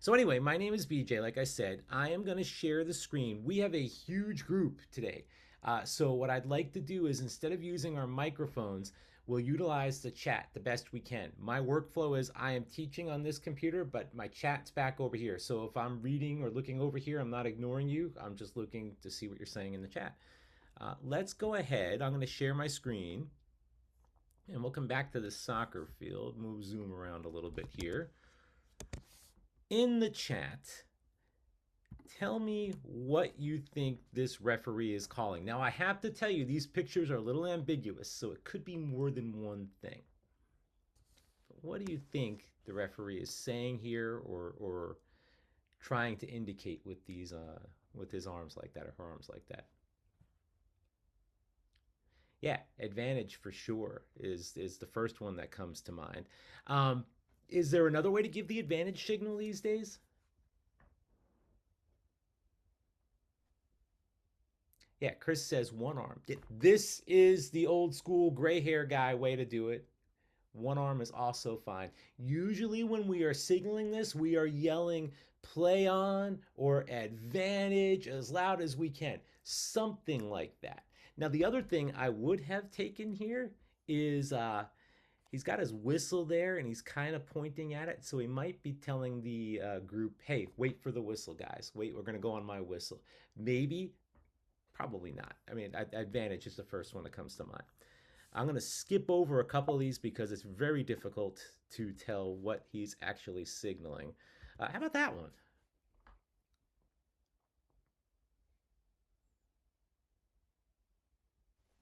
So anyway, my name is BJ. Like I said, I am going to share the screen. We have a huge group today. So what I'd like to do is instead of using our microphones, we'll utilize the chat the best we can. My workflow is I am teaching on this computer, but my chat's back over here. So if I'm reading or looking over here, I'm not ignoring you. I'm just looking to see what you're saying in the chat. Let's go ahead. I'm going to share my screen and we'll come back to the soccer field. Move zoom around a little bit here. In the chat, tell me what you think this referee is calling. Now, I have to tell you, these pictures are a little ambiguous, so it could be more than one thing. But what do you think the referee is saying here or trying to indicate with these with his arms like that or her arms like that? Yeah, advantage for sure is the first one that comes to mind. Um, is there another way to give the advantage signal these days? Yeah, Chris says one arm. This is the old school gray hair guy way to do it. One arm is also fine. Usually, when we are signaling this, we are yelling play on or advantage as loud as we can. Something like that. Now, the other thing I would have taken here is he's got his whistle there and he's kind of pointing at it. So he might be telling the group, hey, wait for the whistle, guys. Wait, we're going to go on my whistle. Maybe. Probably not. I mean, advantage is the first one that comes to mind. I'm going to skip over a couple of these because it's very difficult to tell what he's actually signaling. How about that one?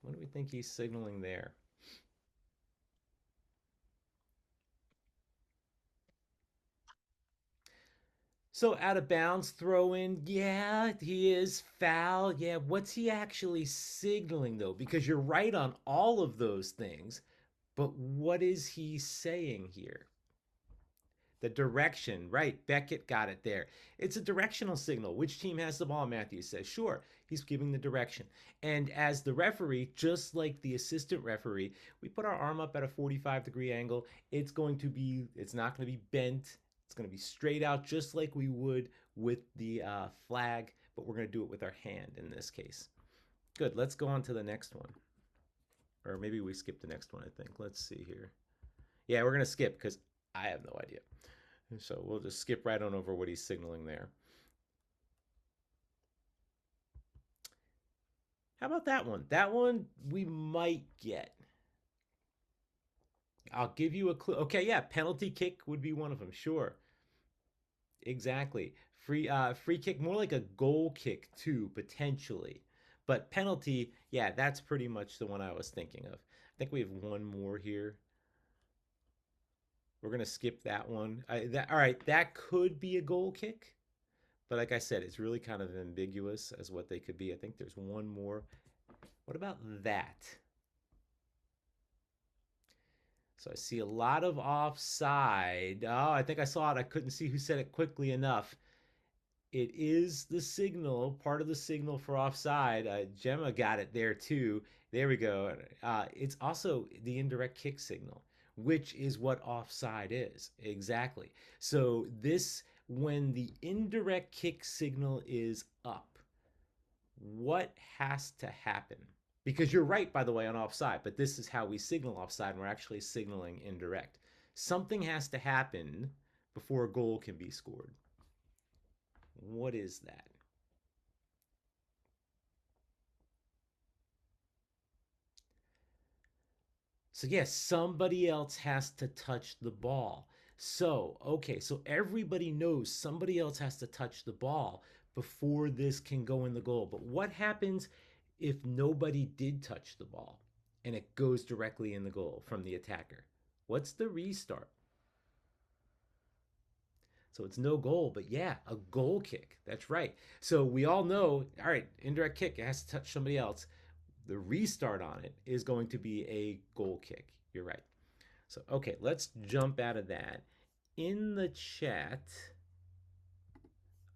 What do we think he's signaling there? So out of bounds throw in, yeah, he is foul. Yeah, what's he actually signaling though? Because you're right on all of those things, but what is he saying here? The direction, right? Beckett got it there. It's a directional signal. Which team has the ball? Matthews says. Sure, he's giving the direction. And as the referee, just like the assistant referee, we put our arm up at a 45-degree angle. It's not going to be bent. It's going to be straight out, just like we would with the flag, but we're going to do it with our hand in this case. Good. Let's go on to the next one. Or maybe we skip the next one, I think. Let's see here. Yeah, we're going to skip because I have no idea. So we'll just skip right on over what he's signaling there. How about that one? That one we might get. I'll give you a clue. Okay, yeah, penalty kick would be one of them. Sure, exactly. Free kick, more like a goal kick too, potentially. But penalty, yeah, that's pretty much the one I was thinking of. I think we have one more here. We're gonna skip that one. All right, that could be a goal kick, but like I said, it's really kind of ambiguous as what they could be. I think there's one more. What about that? So I see a lot of offside. Oh, I think I saw it. I couldn't see who said it quickly enough. It is the signal, part of the signal for offside. Gemma got it there too. There we go. It's also the indirect kick signal, which is what offside is. Exactly. So when the indirect kick signal is up, what has to happen? Because you're right, by the way, on offside, but this is how we signal offside, and we're actually signaling indirect. Something has to happen before a goal can be scored. What is that? So, yes, somebody else has to touch the ball. So, okay, so everybody knows somebody else has to touch the ball before this can go in the goal. But what happens if nobody did touch the ball and it goes directly in the goal from the attacker? What's the restart? So it's no goal, but yeah, a goal kick. That's right. So we all know, all right, indirect kick, it has to touch somebody else. The restart on it is going to be a goal kick. You're right. So, okay, let's jump out of that. In the chat,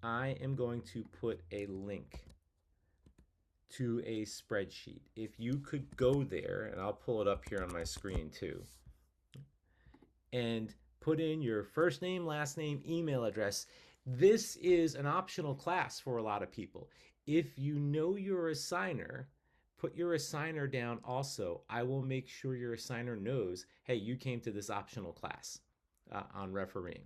I am going to put a link to a spreadsheet. If you could go there, and I'll pull it up here on my screen too, and put in your first name, last name, email address. This is an optional class for a lot of people. If you know your assigner, put your assigner down also. I will make sure your assigner knows, hey, you came to this optional class on refereeing.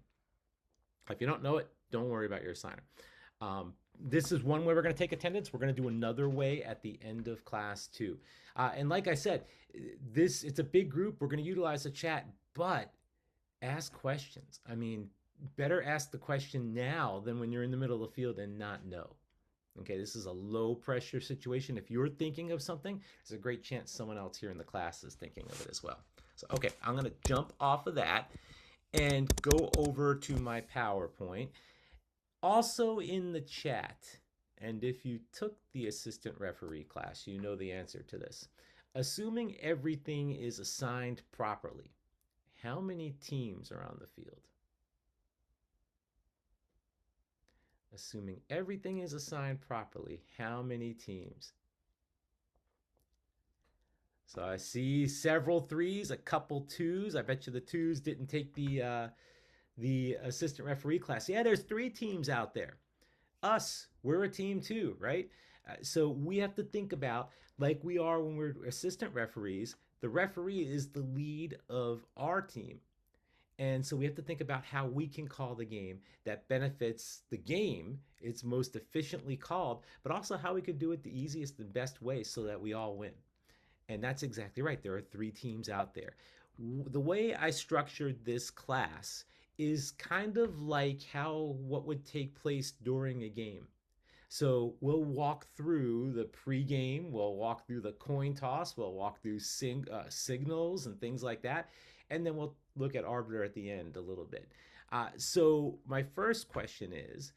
If you don't know it, don't worry about your assigner. This is one way we're going to take attendance. We're going to do another way at the end of class too. And like I said, it's a big group. We're going to utilize the chat, but ask questions. I mean, better ask the question now than when you're in the middle of the field and not know. Okay, this is a low pressure situation. If you're thinking of something, there's a great chance someone else here in the class is thinking of it as well. So, okay, I'm going to jump off of that and go over to my PowerPoint. Also in the chat, and if you took the assistant referee class, you know the answer to this. Assuming everything is assigned properly, how many teams are on the field? Assuming everything is assigned properly, how many teams? So I see several threes, a couple twos. I bet you the twos didn't take the assistant referee class. Yeah, there's 3 teams out there. Us, we're a team too, right? So we have to think about, like we are when we're assistant referees, the referee is the lead of our team. And so we have to think about how we can call the game that benefits the game. It's most efficiently called, but also how we can do it the easiest and best way so that we all win. And that's exactly right. There are 3 teams out there. The way I structured this class is kind of like what would take place during a game. So we'll walk through the pregame, we'll walk through the coin toss, we'll walk through signals and things like that, and then we'll look at arbiter at the end a little bit. So my first question is,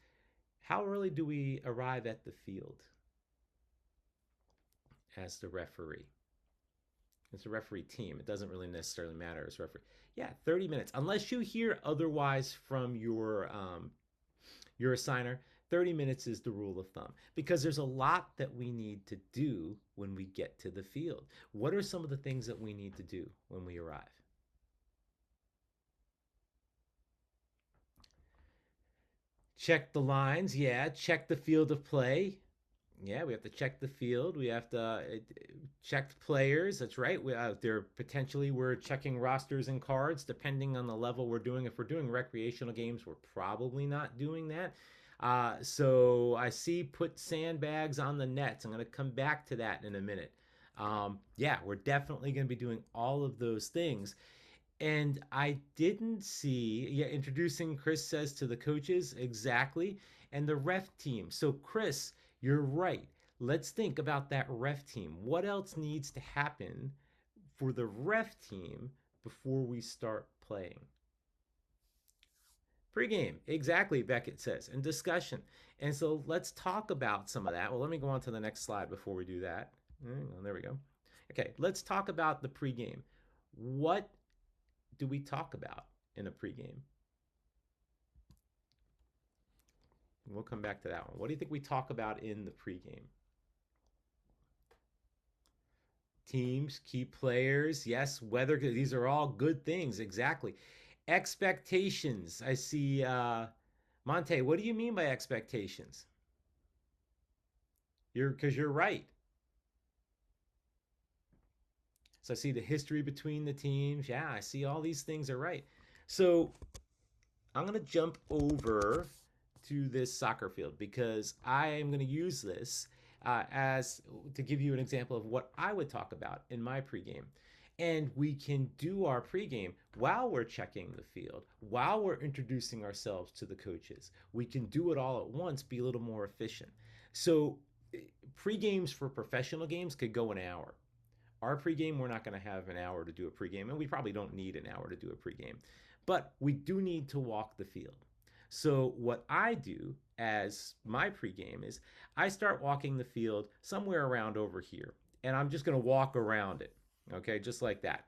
how early do we arrive at the field as the referee? It's a referee team. It doesn't really necessarily matter as referee. Yeah, 30 minutes. Unless you hear otherwise from your assigner, 30 minutes is the rule of thumb because there's a lot that we need to do when we get to the field. What are some of the things that we need to do when we arrive? Check the lines, yeah. Check the field of play. Yeah, we have to check the field. We have to check the players. That's right. We're checking rosters and cards depending on the level we're doing. If we're doing recreational games, we're probably not doing that. So I see put sandbags on the nets. I'm going to come back to that in a minute. Yeah, we're definitely going to be doing all of those things. And I didn't see, yeah, introducing Chris says to the coaches, exactly, and the ref team. So, Chris, you're right. Let's think about that ref team. What else needs to happen for the ref team before we start playing? Pre-game, exactly, Beckett says, and discussion. And so let's talk about some of that. Well, let me go on to the next slide before we do that. There we go. Okay, let's talk about the pre-game. What do we talk about in a pregame? We'll come back to that one. What do you think we talk about in the pregame? Teams, key players, yes, weather, these are all good things, exactly. Expectations, I see, Monte, what do you mean by expectations? Because you're right. So I see the history between the teams. Yeah, I see all these things are right. So I'm going to jump over to this soccer field because I am going to use this as to give you an example of what I would talk about in my pregame. And we can do our pregame while we're checking the field, while we're introducing ourselves to the coaches. We can do it all at once, be a little more efficient. So pregames for professional games could go an hour. Our pregame, we're not going to have an hour to do a pregame, and we probably don't need an hour to do a pregame. But we do need to walk the field. So what I do as my pregame is I start walking the field somewhere around over here, and I'm just going to walk around it, okay, just like that.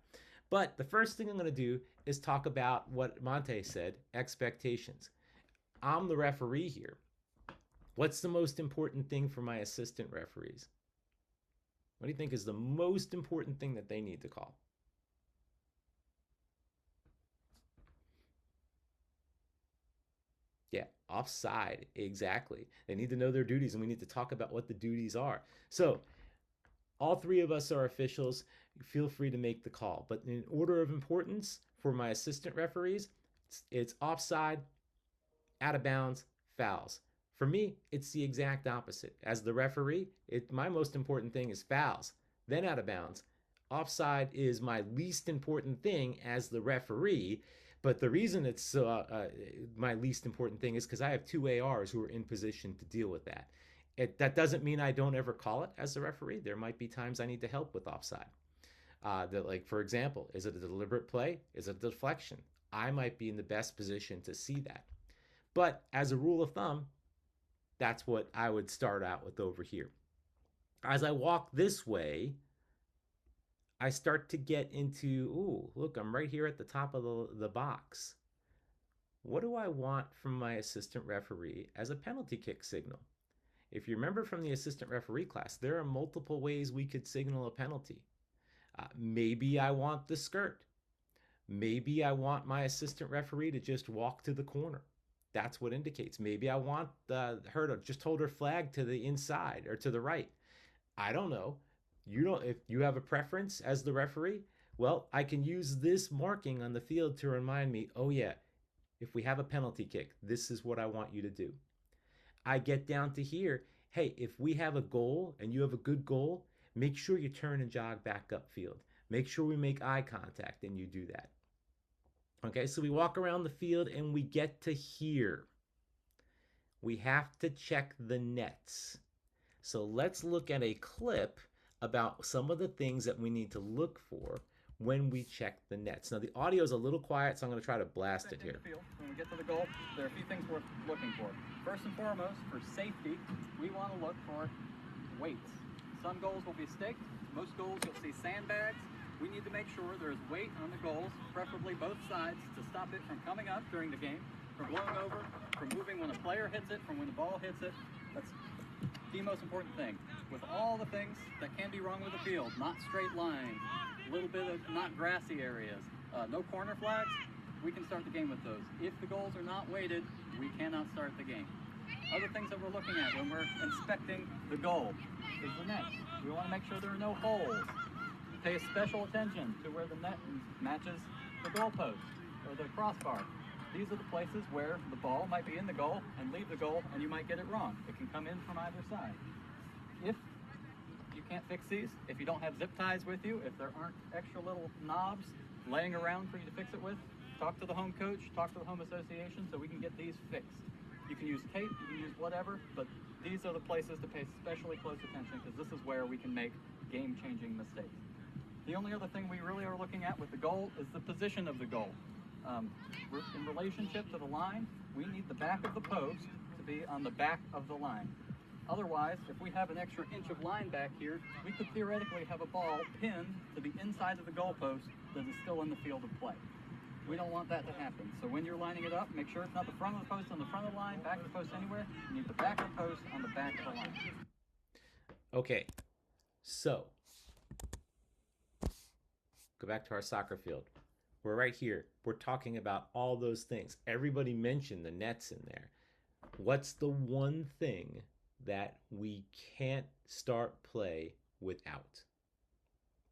But the first thing I'm going to do is talk about what Monte said, expectations. I'm the referee here. What's the most important thing for my assistant referees? What do you think is the most important thing that they need to call? Yeah, Offside, exactly. They need to know their duties, and we need to talk about what the duties are. So, all three of us are officials. Feel free to make the call. But in order of importance for my assistant referees, it's offside, out of bounds, fouls. For me, it's the exact opposite. As the referee, my most important thing is fouls, then out of bounds. Offside is my least important thing as the referee, but the reason it's my least important thing is because I have two ARs who are in position to deal with that. That doesn't mean I don't ever call it as a referee. There might be times I need to help with offside. Like, for example, is it a deliberate play? Is it a deflection? I might be in the best position to see that. But as a rule of thumb, that's what I would start out with over here. As I walk this way, I start to get into, ooh, look, I'm right here at the top of the box. What do I want from my assistant referee as a penalty kick signal? If you remember from the assistant referee class, there are multiple ways we could signal a penalty. Maybe I want the skirt. Maybe I want my assistant referee to just walk to the corner. That's what indicates. Maybe I want her to just hold her flag to the inside or to the right. I don't know. You don't. If you have a preference as the referee, well, I can use this marking on the field to remind me, oh yeah, if we have a penalty kick, this is what I want you to do. I get down to here. Hey, if we have a goal and you have a good goal, make sure you turn and jog back upfield. Make sure we make eye contact and you do that. Okay, so we walk around the field and we get to here. We have to check the nets. So let's look at a clip about some of the things that we need to look for when we check the nets. Now the audio is a little quiet, so I'm going to try to blast it here. When we get to the goal, there are a few things worth looking for. First and foremost, for safety, we want to look for weights. Some goals will be staked. Most goals you'll see sandbags. We need to make sure there's weight on the goals, preferably both sides, to stop it from coming up during the game, from blowing over, from moving when a player hits it, from when the ball hits it. That's the most important thing. With all the things that can be wrong with the field, not straight lines, a little bit of not grassy areas, no corner flags, we can start the game with those. If the goals are not weighted, we cannot start the game. Other things that we're looking at when we're inspecting the goal is the net. We want to make sure there are no holes. Pay special attention to where the net matches the goalpost or the crossbar. These are the places where the ball might be in the goal and leave the goal, and you might get it wrong. It can come in from either side. If you can't fix these, if you don't have zip ties with you, if there aren't extra little knobs laying around for you to fix it with, talk to the home coach, talk to the home association so we can get these fixed. You can use tape, you can use whatever, but these are the places to pay especially close attention because this is where we can make game-changing mistakes. The only other thing we really are looking at with the goal is the position of the goal. In relationship to the line, we need the back of the post to be on the back of the line. Otherwise, if we have an extra inch of line back here, we could theoretically have a ball pinned to the inside of the goalpost that is still in the field of play. We don't want that to happen. So when you're lining it up, make sure it's not the front of the post on the front of the line, back of the post anywhere. You need the back of the post on the back of the line. Okay, so go back to our soccer field. We're right here. We're talking about all those things. Everybody mentioned the nets in there. What's the one thing that we can't start play without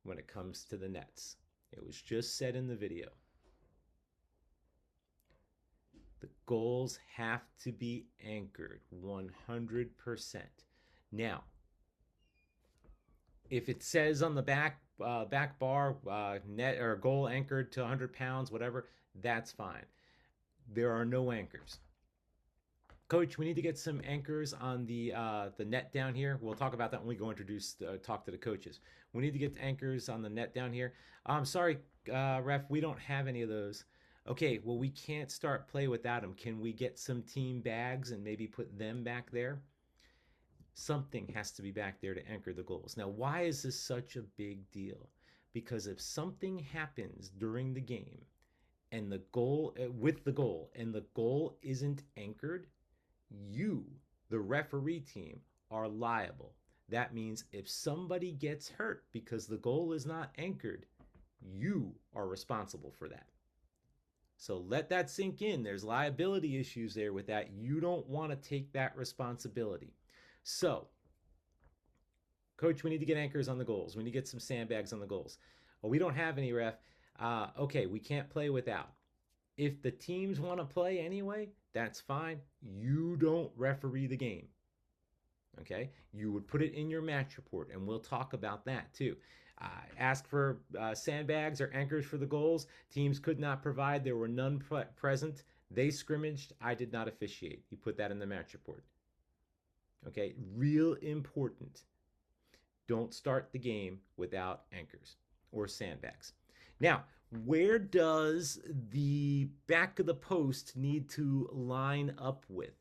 when it comes to the nets? It was just said in the video. The goals have to be anchored 100%. Now, if it says on the back bar net or goal anchored to 100 pounds, whatever, that's fine. There are no anchors. Coach, we need to get some anchors on the net down here. We'll talk about that when we go talk to the coaches. We need to get anchors on the net down here. I'm sorry, ref, we don't have any of those. Okay, well, we can't start play without them. Can we get some team bags and maybe put them back there? Something has to be back there to anchor the goals. Now, why is this such a big deal? Because if something happens during the game and the goal and the goal isn't anchored, you, the referee team, are liable. That means if somebody gets hurt because the goal is not anchored, you are responsible for that. So let that sink in. There's liability issues there with that. You don't want to take that responsibility. So, coach, we need to get anchors on the goals. We need to get some sandbags on the goals. Well, we don't have any, ref. Okay, we can't play without. If the teams want to play anyway, that's fine. You don't referee the game. Okay, you would put it in your match report, and we'll talk about that too. Ask for sandbags or anchors for the goals. Teams could not provide. There were none present. They scrimmaged. I did not officiate. You put that in the match report. Okay, real important. Don't start the game without anchors or sandbags. Now, where does the back of the post need to line up with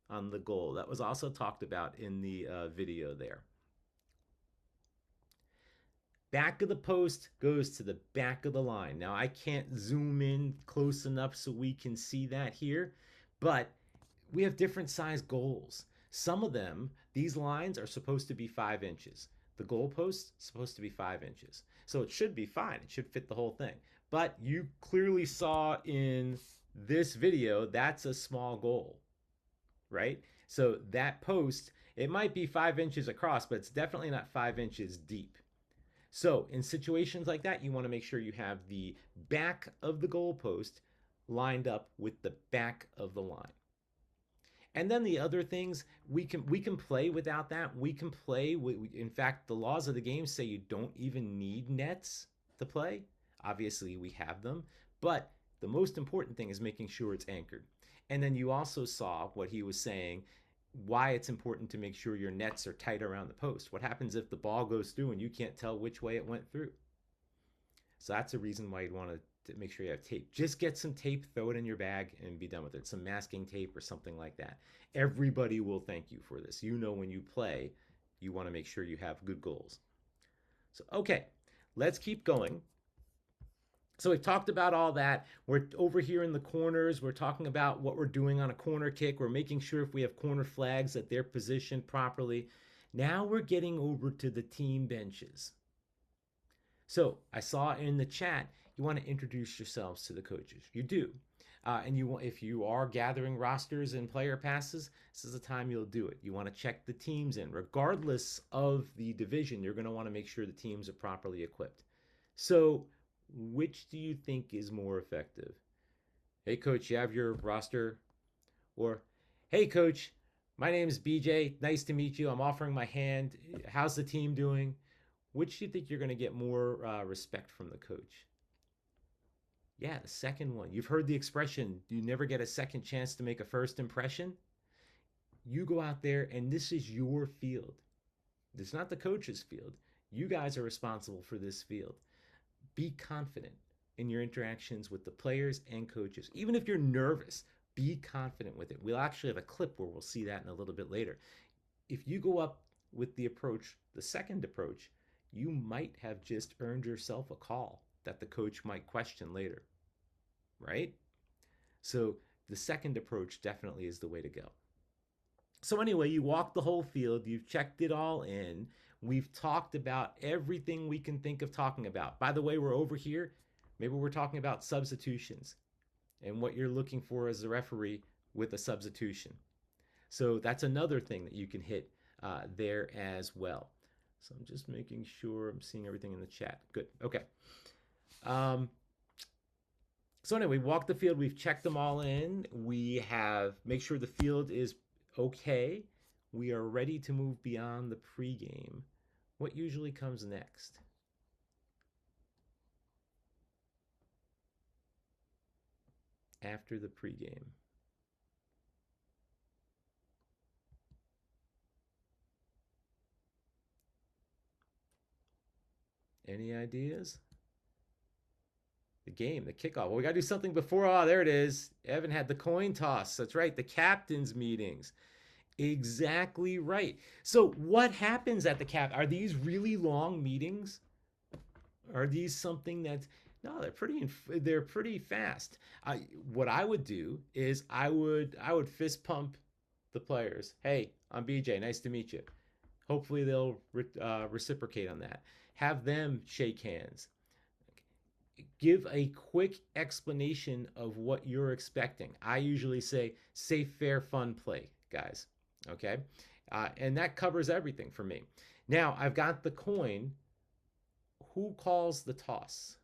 on the goal? That was also talked about in the video there. Back of the post goes to the back of the line. Now, I can't zoom in close enough so we can see that here, but we have different size goals. Some of them, these lines are supposed to be 5 inches. The goalpost is supposed to be 5 inches. So it should be fine. It should fit the whole thing. But you clearly saw in this video, that's a small goal, right? So that post, it might be 5 inches across, but it's definitely not 5 inches deep. So in situations like that, you want to make sure you have the back of the goalpost lined up with the back of the line. And then the other things, we can play without that. We can play. In fact, the laws of the game say you don't even need nets to play. Obviously, we have them. But the most important thing is making sure it's anchored. And then you also saw what he was saying, why it's important to make sure your nets are tight around the post. What happens if the ball goes through and you can't tell which way it went through? So that's a reason why you'd want to make sure you have tape. Just get some tape, throw it in your bag, and be done with it. Some masking tape or something like that. Everybody will thank you for this. You know, when you play, you want to make sure you have good goals. So, okay, let's keep going. So we've talked about all that. We're over here in the corners. We're talking about what we're doing on a corner kick. We're making sure if we have corner flags that they're positioned properly. Now we're getting over to the team benches. So I saw in the chat, you want to introduce yourselves to the coaches. You do. And if you are gathering rosters and player passes, this is the time you'll do it. You want to check the teams in. Regardless of the division, you're going to want to make sure the teams are properly equipped. So which do you think is more effective? Hey, coach, you have your roster? Or, hey, coach, my name is BJ. Nice to meet you. I'm offering my hand. How's the team doing? Which do you think you're going to get more respect from the coach? Yeah, the second one. You've heard the expression, you never get a second chance to make a first impression. You go out there and this is your field. It's not the coach's field. You guys are responsible for this field. Be confident in your interactions with the players and coaches. Even if you're nervous, be confident with it. We'll actually have a clip where we'll see that in a little bit later. If you go up with the approach, the second approach, you might have just earned yourself a call that the coach might question later, right? So the second approach definitely is the way to go. So anyway, you walk the whole field, you've checked it all in. We've talked about everything we can think of talking about. By the way, we're over here. Maybe we're talking about substitutions and what you're looking for as a referee with a substitution. So that's another thing that you can hit there as well. So I'm just making sure I'm seeing everything in the chat. Good. Okay. So anyway, walk the field. We've checked them all in. We have make sure the field is okay. We are ready to move beyond the pregame. What usually comes next? After the pregame. Any ideas? The game, the kickoff. Well, we got to do something before. Oh, there it is. Evan had the coin toss. That's right. The captain's meetings. Exactly right. So what happens at the cap? Are these really long meetings? Are these something that's no? They're pretty fast. What I would do is I would fist pump the players. Hey, I'm BJ. Nice to meet you. Hopefully they'll reciprocate on that. Have them shake hands. give a quick explanation of what you're expecting. I usually say safe, fair, fun play, guys. Okay. And that covers everything for me. Now I've got the coin. Who calls the toss?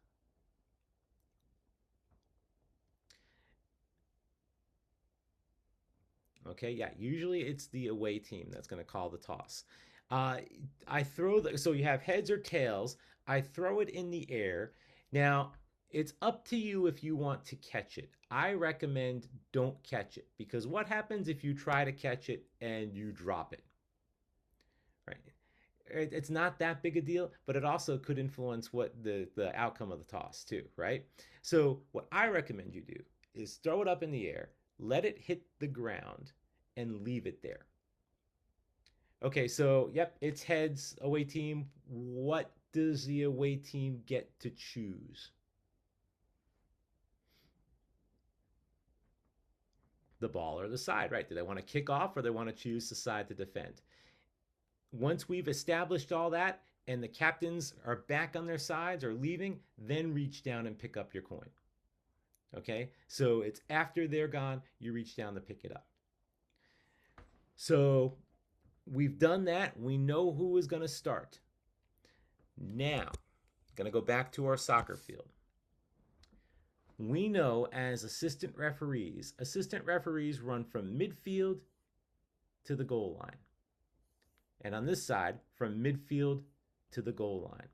Okay, yeah, usually it's the away team that's going to call the toss. Uh, I throw so you have heads or tails. I throw it in the air. Now, it's up to you if you want to catch it. I recommend don't catch it because what happens if you try to catch it and you drop it? Right? It's not that big a deal, but it also could influence what the outcome of the toss too, right? So what I recommend you do is throw it up in the air, let it hit the ground, and leave it there. Okay, so yep, it's heads, away team. What does the away team get to choose? The ball or the side, right? Do they want to kick off or they want to choose the side to defend? Once we've established all that and the captains are back on their sides or leaving, then reach down and pick up your coin. Okay, so it's after they're gone, you reach down to pick it up. So we've done that. We know who is going to start. Now, going to go back to our soccer field. We know as assistant referees run from midfield to the goal line. And on this side, from midfield to the goal line.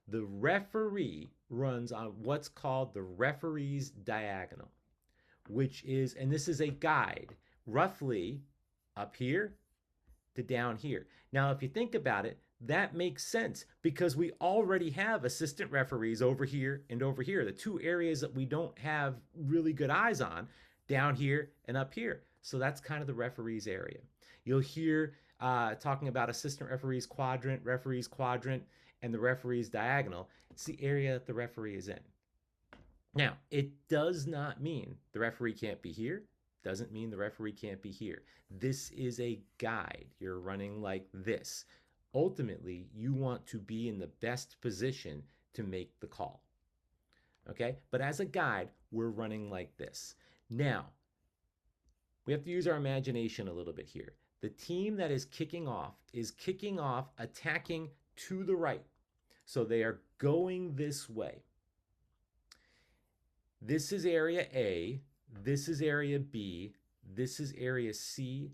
The referee runs on what's called the referee's diagonal, which is, and this is a guide, roughly up here to down here. Now, if you think about it, that makes sense because we already have assistant referees over here and over here, the two areas that we don't have really good eyes on, down here and up here. So that's kind of the referee's area. You'll hear talking about assistant referees quadrant, and the referee's diagonal. It's the area that the referee is in. Now, it does not mean the referee can't be here. Doesn't mean the referee can't be here. This is a guide. You're running like this. Ultimately, you want to be in the best position to make the call. Okay? But as a guide, we're running like this. Now, we have to use our imagination a little bit here. The team that is kicking off attacking to the right. So they are going this way. This is area A, this is area B, this is area C,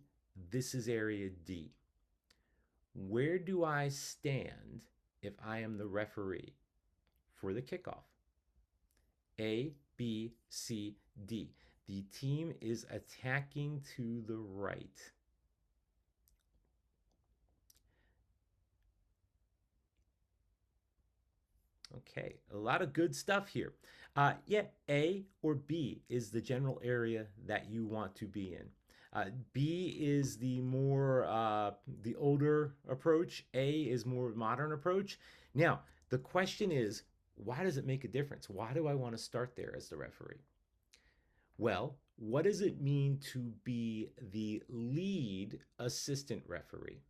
this is area D. Where do I stand if I am the referee for the kickoff? A, B, C, D. The team is attacking to the right. Okay, a lot of good stuff here. Yeah, A or B is the general area that you want to be in. B is the more the older approach. A is more modern approach. Now, the question is, why does it make a difference? Why do I want to start there as the referee? Well, what does it mean to be the lead assistant referee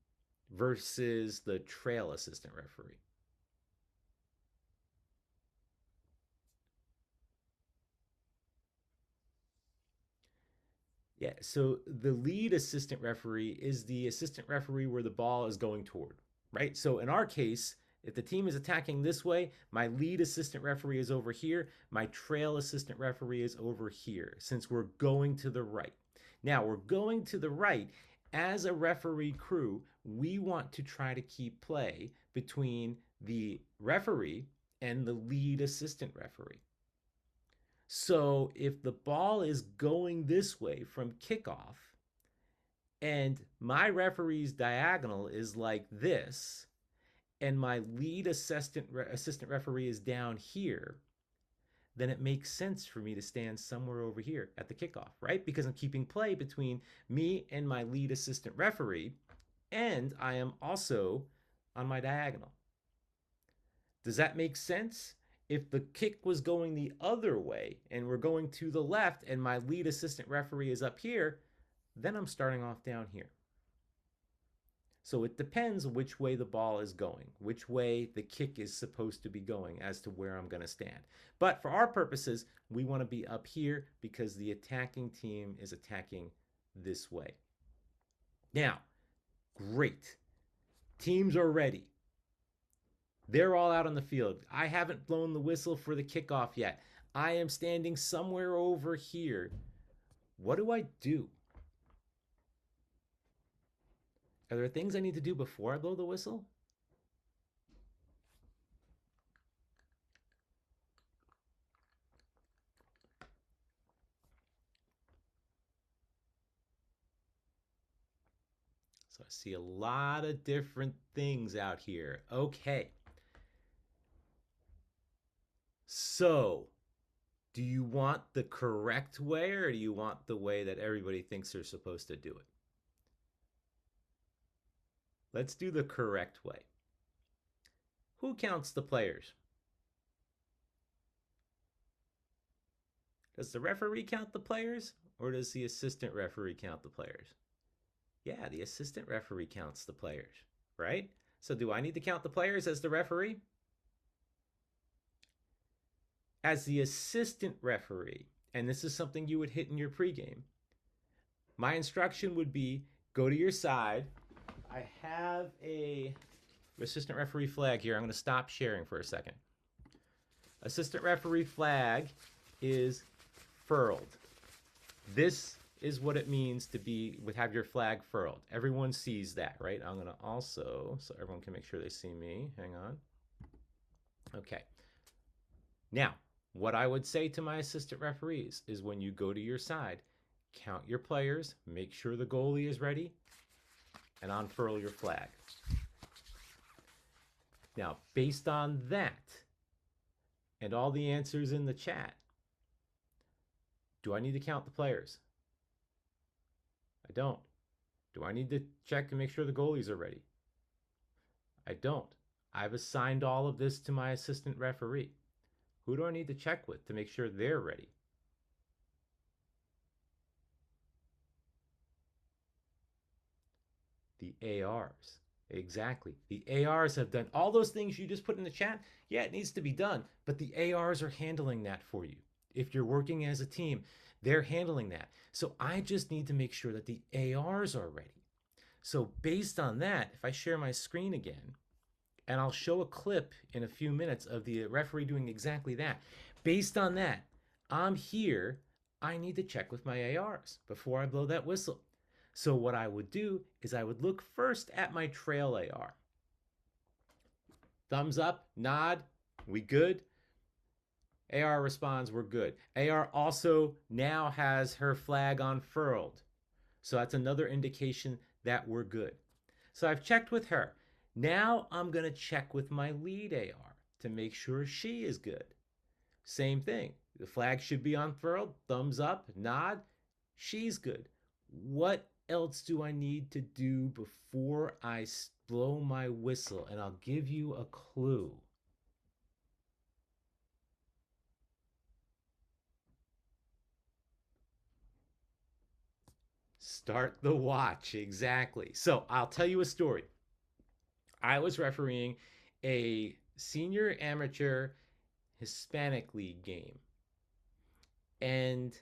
versus the trail assistant referee? Yeah, so the lead assistant referee is the assistant referee where the ball is going toward, right? So in our case, if the team is attacking this way, my lead assistant referee is over here, my trail assistant referee is over here, since we're going to the right. Now, we're going to the right. As a referee crew, we want to try to keep play between the referee and the lead assistant referee. So if the ball is going this way from kickoff and my referee's diagonal is like this and my lead assistant referee is down here, then it makes sense for me to stand somewhere over here at the kickoff, right? Because I'm keeping play between me and my lead assistant referee, and I am also on my diagonal. Does that make sense? If the kick was going the other way and we're going to the left and my lead assistant referee is up here, then I'm starting off down here. So it depends which way the ball is going, which way the kick is supposed to be going as to where I'm going to stand. But for our purposes, we want to be up here because the attacking team is attacking this way. Now, great. Teams are ready. They're all out on the field. I haven't blown the whistle for the kickoff yet. I am standing somewhere over here. What do I do? Are there things I need to do before I blow the whistle? So I see a lot of different things out here. Okay. So, do you want the correct way or do you want the way that everybody thinks they're supposed to do it? Let's do the correct way. Who counts the players? Does the referee count the players or does the assistant referee count the players? Yeah, the assistant referee counts the players, right? So do I need to count the players as the referee? As the assistant referee, and this is something you would hit in your pregame, my instruction would be go to your side. I have a assistant referee flag here. I'm going to stop sharing for a second. Assistant referee flag is furled. This is what it means to be have your flag furled. Everyone sees that, right? I'm going to also, so everyone can make sure they see me. Hang on. Okay. Now, what I would say to my assistant referees is when you go to your side, count your players, make sure the goalie is ready, and unfurl your flag. Now, based on that and all the answers in the chat, do I need to count the players? I don't. Do I need to check and make sure the goalies are ready? I don't. I've assigned all of this to my assistant referee. Who do I need to check with to make sure they're ready? The ARs. Exactly. The ARs have done all those things you just put in the chat. Yeah, it needs to be done, but the ARs are handling that for you. If you're working as a team, they're handling that. So I just need to make sure that the ARs are ready. So based on that, if I share my screen again, and I'll show a clip in a few minutes of the referee doing exactly that. Based on that, I'm here. I need to check with my ARs before I blow that whistle. So what I would do is I would look first at my trail AR. Thumbs up, nod, we good? AR responds, we're good. AR also now has her flag unfurled. So that's another indication that we're good. So I've checked with her. Now I'm going to check with my lead AR to make sure she is good. Same thing. The flag should be unfurled. Thumbs up, nod. She's good. What else do I need to do before I blow my whistle? And I'll give you a clue. Start the watch. Exactly. So I'll tell you a story. I was refereeing a senior amateur Hispanic League game. And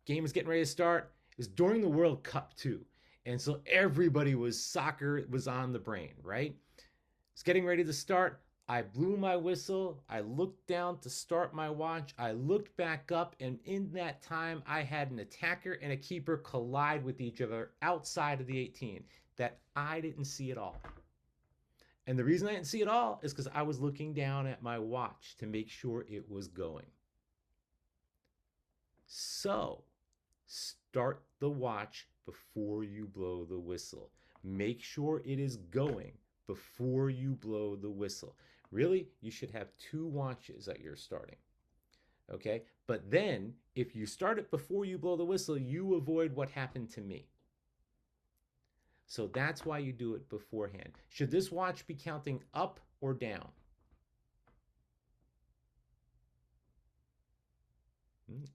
game was getting ready to start. It was during the World Cup too. And so everybody was soccer was on the brain, right? It's getting ready to start. I blew my whistle. I looked down to start my watch. I looked back up, and in that time, I had an attacker and a keeper collide with each other outside of the 18 that I didn't see at all. And the reason I didn't see it all is because I was looking down at my watch to make sure it was going. So, start the watch before you blow the whistle. Make sure it is going before you blow the whistle. Really, you should have 2 watches that you're starting. Okay? But then, if you start it before you blow the whistle, you avoid what happened to me. So that's why you do it beforehand. Should this watch be counting up or down?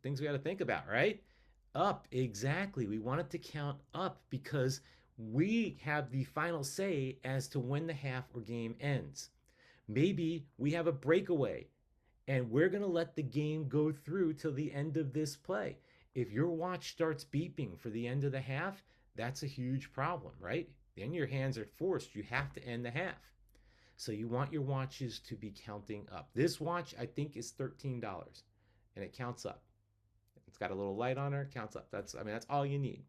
Things we got to think about, right? Up, exactly. We want it to count up because we have the final say as to when the half or game ends. Maybe we have a breakaway and we're going to let the game go through till the end of this play. If your watch starts beeping for the end of the half, that's a huge problem, right? Then your hands are forced. You have to end the half. So you want your watches to be counting up. This watch, I think, is $13 and it counts up. It's got a little light on her, counts up. That's all you need.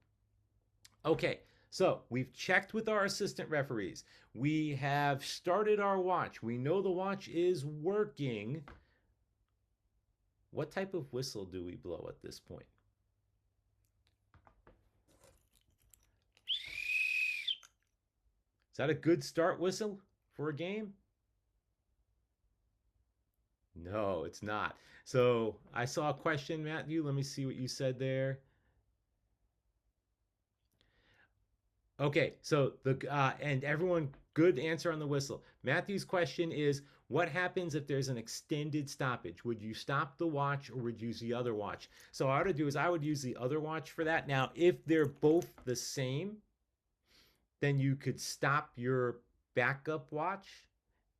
Okay, so we've checked with our assistant referees. We have started our watch. We know the watch is working. What type of whistle do we blow at this point? Is that a good start whistle for a game? No, it's not. So I saw a question, Matthew. Let me see what you said there. Okay, so and everyone, good answer on the whistle. Matthew's question is, what happens if there's an extended stoppage? Would you stop the watch or would you use the other watch? So what I would do is I would use the other watch for that. Now, if they're both the same, then you could stop your backup watch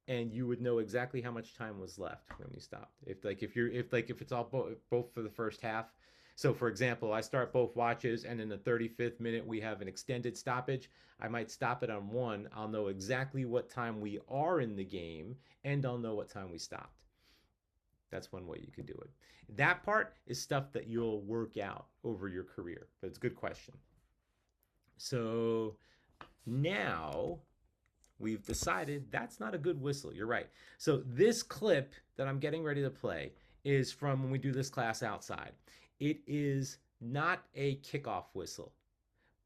and you would know exactly how much time was left when you stopped. If it's all both for the first half. So for example, I start both watches and in the 35th minute we have an extended stoppage. I might stop it on one. I'll know exactly what time we are in the game and I'll know what time we stopped. That's one way you could do it. That part is stuff that you'll work out over your career, but it's a good question. So now we've decided that's not a good whistle. You're right. So this clip that I'm getting ready to play is from when we do this class outside. It is not a kickoff whistle,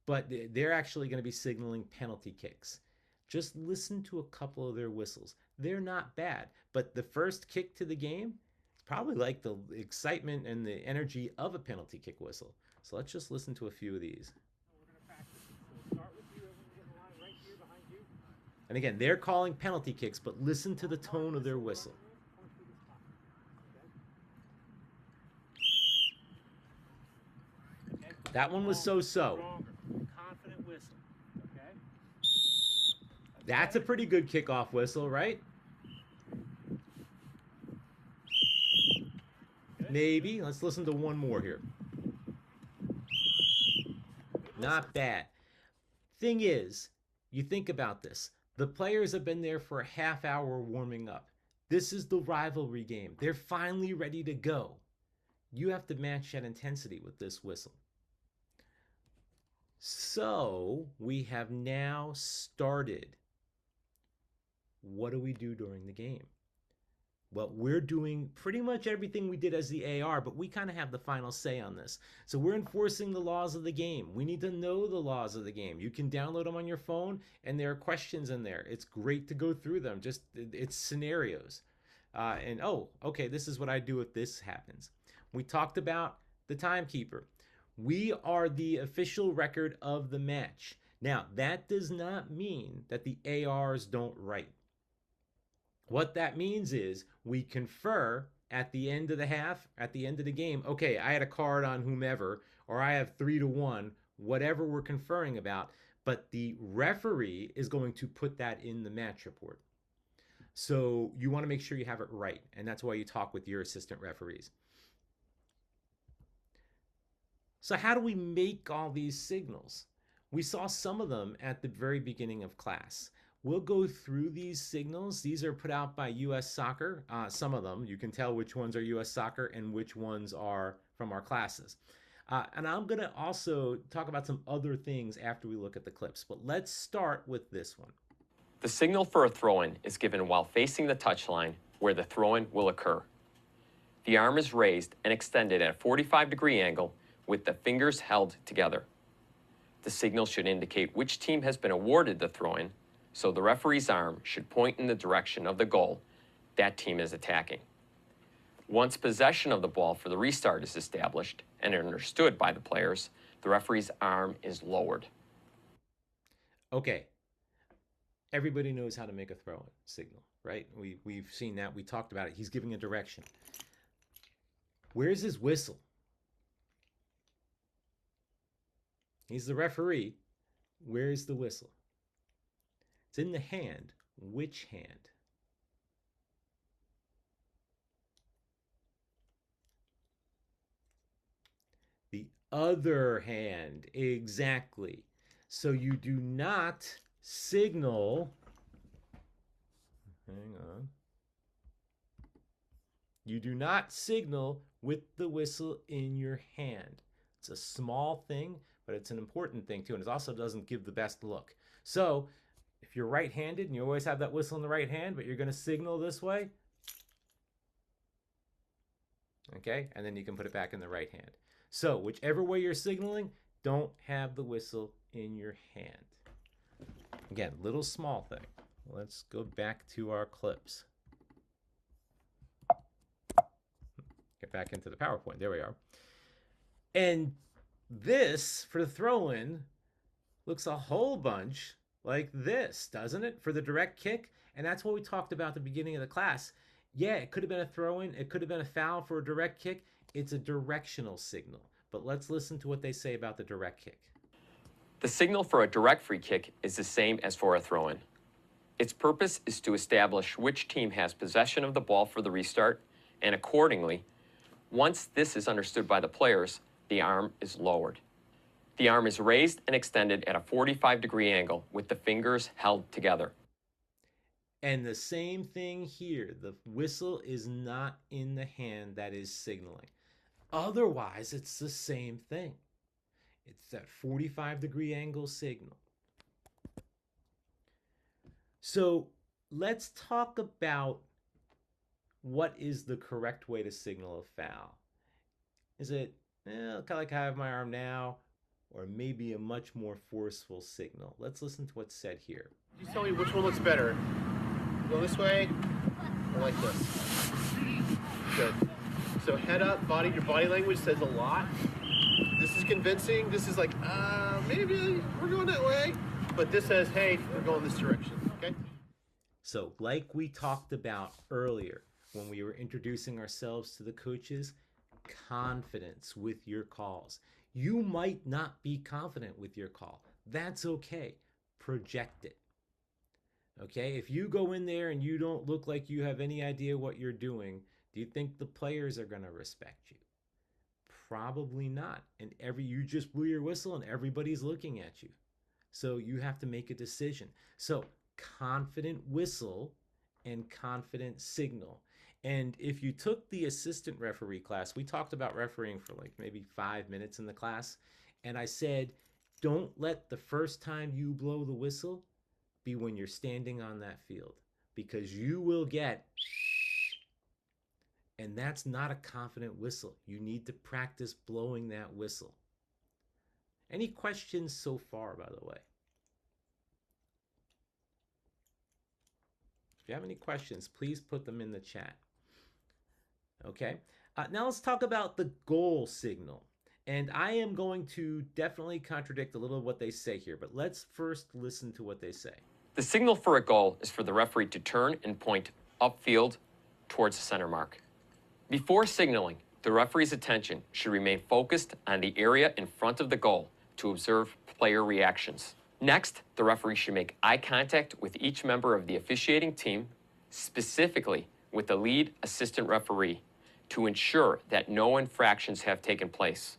but they're actually going to be signaling penalty kicks. Just listen to a couple of their whistles. They're not bad, but the first kick to the game is probably like the excitement and the energy of a penalty kick whistle. So let's just listen to a few of these. And again, they're calling penalty kicks, but listen to the tone of their whistle. That one was so-so. Confident whistle. Okay. That's a pretty good kickoff whistle, right? Good. Maybe. Let's listen to one more here. Not bad. Thing is, you think about this. The players have been there for a half hour warming up. This is the rivalry game. They're finally ready to go. You have to match that intensity with this whistle. So we have now started. What do we do during the game? Well, we're doing pretty much everything we did as the AR, but we kind of have the final say on this. So we're enforcing the laws of the game. We need to know the laws of the game. You can download them on your phone, and there are questions in there. It's great to go through them. Just it's scenarios. And oh, okay, this is what I do if this happens. We talked about the timekeeper. We are the official record of the match. Now, that does not mean that the ARs don't write. What that means is we confer at the end of the half, at the end of the game, okay, I had a card on whomever, or I have 3-1, whatever we're conferring about, but the referee is going to put that in the match report. So you want to make sure you have it right, and that's why you talk with your assistant referees. So how do we make all these signals? We saw some of them at the very beginning of class. We'll go through these signals. These are put out by US Soccer. Some of them, you can tell which ones are US Soccer and which ones are from our classes. And I'm going to also talk about some other things after we look at the clips. But let's start with this one. The signal for a throw-in is given while facing the touchline where the throw-in will occur. The arm is raised and extended at a 45-degree angle with the fingers held together. The signal should indicate which team has been awarded the throw-in, so the referee's arm should point in the direction of the goal that team is attacking. Once possession of the ball for the restart is established and understood by the players, the referee's arm is lowered. Okay. Everybody knows how to make a throw-in signal, right? We've seen that. We talked about it. He's giving a direction. Where's his whistle? He's the referee. Where's the whistle? It's in the hand. Which hand? The other hand, exactly. So you do not signal, hang on. You do not signal with the whistle in your hand. It's a small thing, but it's an important thing too, and it also doesn't give the best look. So if you're right-handed and you always have that whistle in the right hand, but you're going to signal this way, okay, and then you can put it back in the right hand. So whichever way you're signaling, don't have the whistle in your hand. Again, little small thing. Let's go back to our clips. Get back into the PowerPoint. There we are. And this, for the throw-in, looks a whole bunch like this, doesn't it? For the direct kick. And that's what we talked about at the beginning of the class. Yeah, it could have been a throw-in. It could have been a foul for a direct kick. It's a directional signal. But let's listen to what they say about the direct kick. The signal for a direct free kick is the same as for a throw-in. Its purpose is to establish which team has possession of the ball for the restart, and accordingly, once this is understood by the players, the arm is lowered. The arm is raised and extended at a 45-degree angle with the fingers held together. And the same thing here. The whistle is not in the hand that is signaling. Otherwise, it's the same thing. It's that 45-degree angle signal. So let's talk about what is the correct way to signal a foul. Is it kind of like I have my arm now, or maybe a much more forceful signal? Let's listen to what's said here. You tell me which one looks better. Go this way or like this? Good. So head up, your body language says a lot. This is convincing. This is like, maybe we're going that way. But this says, hey, we're going this direction, okay? So like we talked about earlier when we were introducing ourselves to the coaches, confidence with your calls. You might not be confident with your call. That's okay. Project it. Okay, if you go in there and you don't look like you have any idea what you're doing, do you think the players are going to respect you? Probably not. And you just blew your whistle and everybody's looking at you. So you have to make a decision. So confident whistle and confident signal. And if you took the assistant referee class, we talked about refereeing for like maybe 5 minutes in the class. And I said, don't let the first time you blow the whistle be when you're standing on that field, because you will get, and that's not a confident whistle. You need to practice blowing that whistle. Any questions so far, by the way? If you have any questions, please put them in the chat. Okay, now let's talk about the goal signal. And I am going to definitely contradict a little of what they say here, but let's first listen to what they say. The signal for a goal is for the referee to turn and point upfield towards the center mark. Before signaling, the referee's attention should remain focused on the area in front of the goal to observe player reactions. Next, the referee should make eye contact with each member of the officiating team, specifically with the lead assistant referee, to ensure that no infractions have taken place.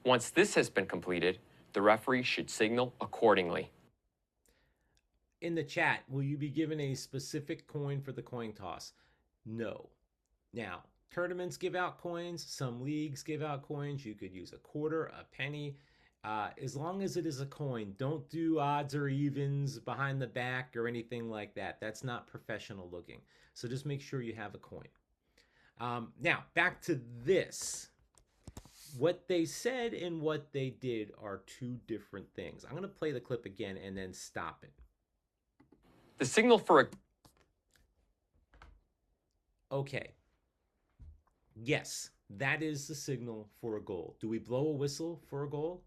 Once this has been completed, the referee should signal accordingly. In the chat, will you be given a specific coin for the coin toss? No. Now, tournaments give out coins. Some leagues give out coins. You could use a quarter, a penny. As long as it is a coin, don't do odds or evens behind the back or anything like that. That's not professional looking. So just make sure you have a coin. Now, back to this. What they said and what they did are two different things. I'm going to play the clip again and then stop it. The signal for a... Okay. Yes, that is the signal for a goal. Do we blow a whistle for a goal?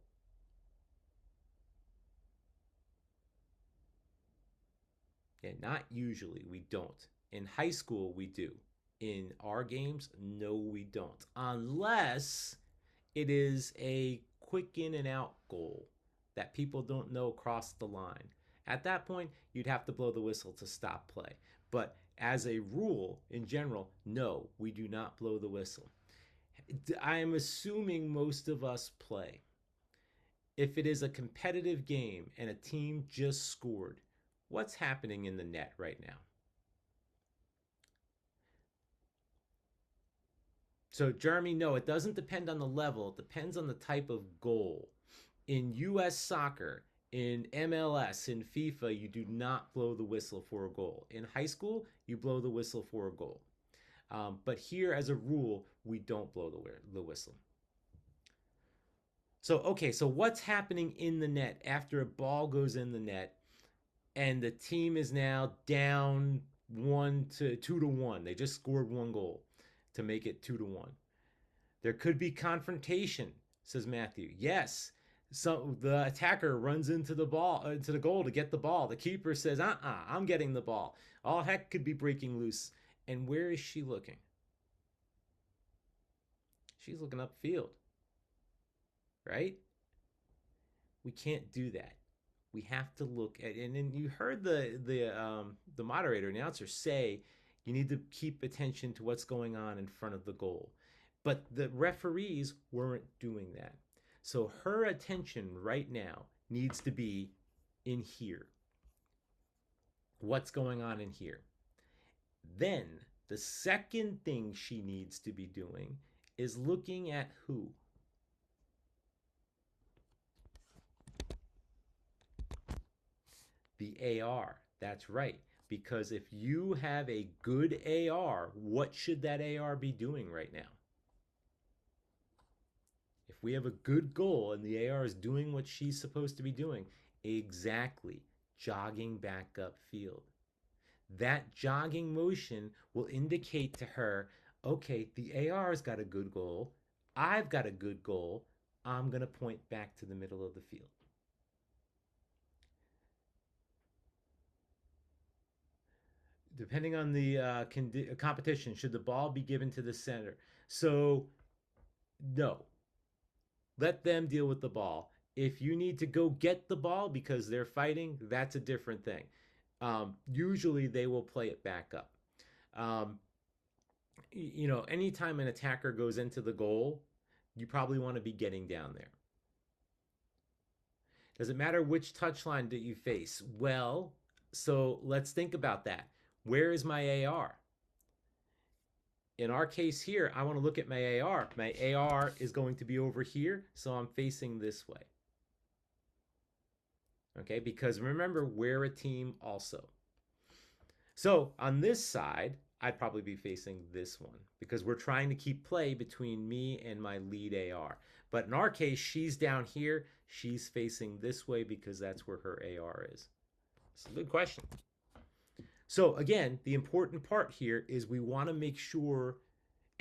Yeah, not usually. We don't. In high school, we do. In our games, no, we don't. Unless it is a quick in and out goal. that people don't know crossed the line. At that point, you'd have to blow the whistle to stop play. But as a rule, in general, no, we do not blow the whistle. I am assuming most of us play. If it is a competitive game and a team just scored, what's happening in the net right now? So, Jeremy, no, it doesn't depend on the level. It depends on the type of goal. In U.S. soccer, in MLS, in FIFA, you do not blow the whistle for a goal. In high school, you blow the whistle for a goal. But here, as a rule, we don't blow the whistle. So, okay, so what's happening in the net after a ball goes in the net and the team is now down 2-1? They just scored one goal to make it 2-1. There could be confrontation, says Matthew. Yes. So the attacker runs into the goal to get the ball. The keeper says, I'm getting the ball. All heck could be breaking loose. And where is she looking? She's looking upfield. Right? We can't do that. We have to look at, and then you heard the moderator, announcer say, you need to keep attention to what's going on in front of the goal. But the referees weren't doing that. So her attention right now needs to be in here. What's going on in here? Then the second thing she needs to be doing is looking at who? The AR. That's right. Because if you have a good AR, what should that AR be doing right now? If we have a good goal and the AR is doing what she's supposed to be doing, exactly, jogging back upfield. That jogging motion will indicate to her, okay, the AR's got a good goal, I've got a good goal, I'm going to point back to the middle of the field. Depending on the competition, should the ball be given to the center? So, no. Let them deal with the ball. If you need to go get the ball because they're fighting, that's a different thing. Usually they will play it back up. Anytime an attacker goes into the goal, you probably want to be getting down there. Does it matter which touchline that you face? Well, so let's think about that. Where is my AR? In our case here, I want to look at my AR. My AR is going to be over here, so I'm facing this way. Okay, because remember, we're a team also. So on this side, I'd probably be facing this one because we're trying to keep play between me and my lead AR. But in our case, she's down here. She's facing this way because that's where her AR is. It's a good question. So again, the important part here is we want to make sure,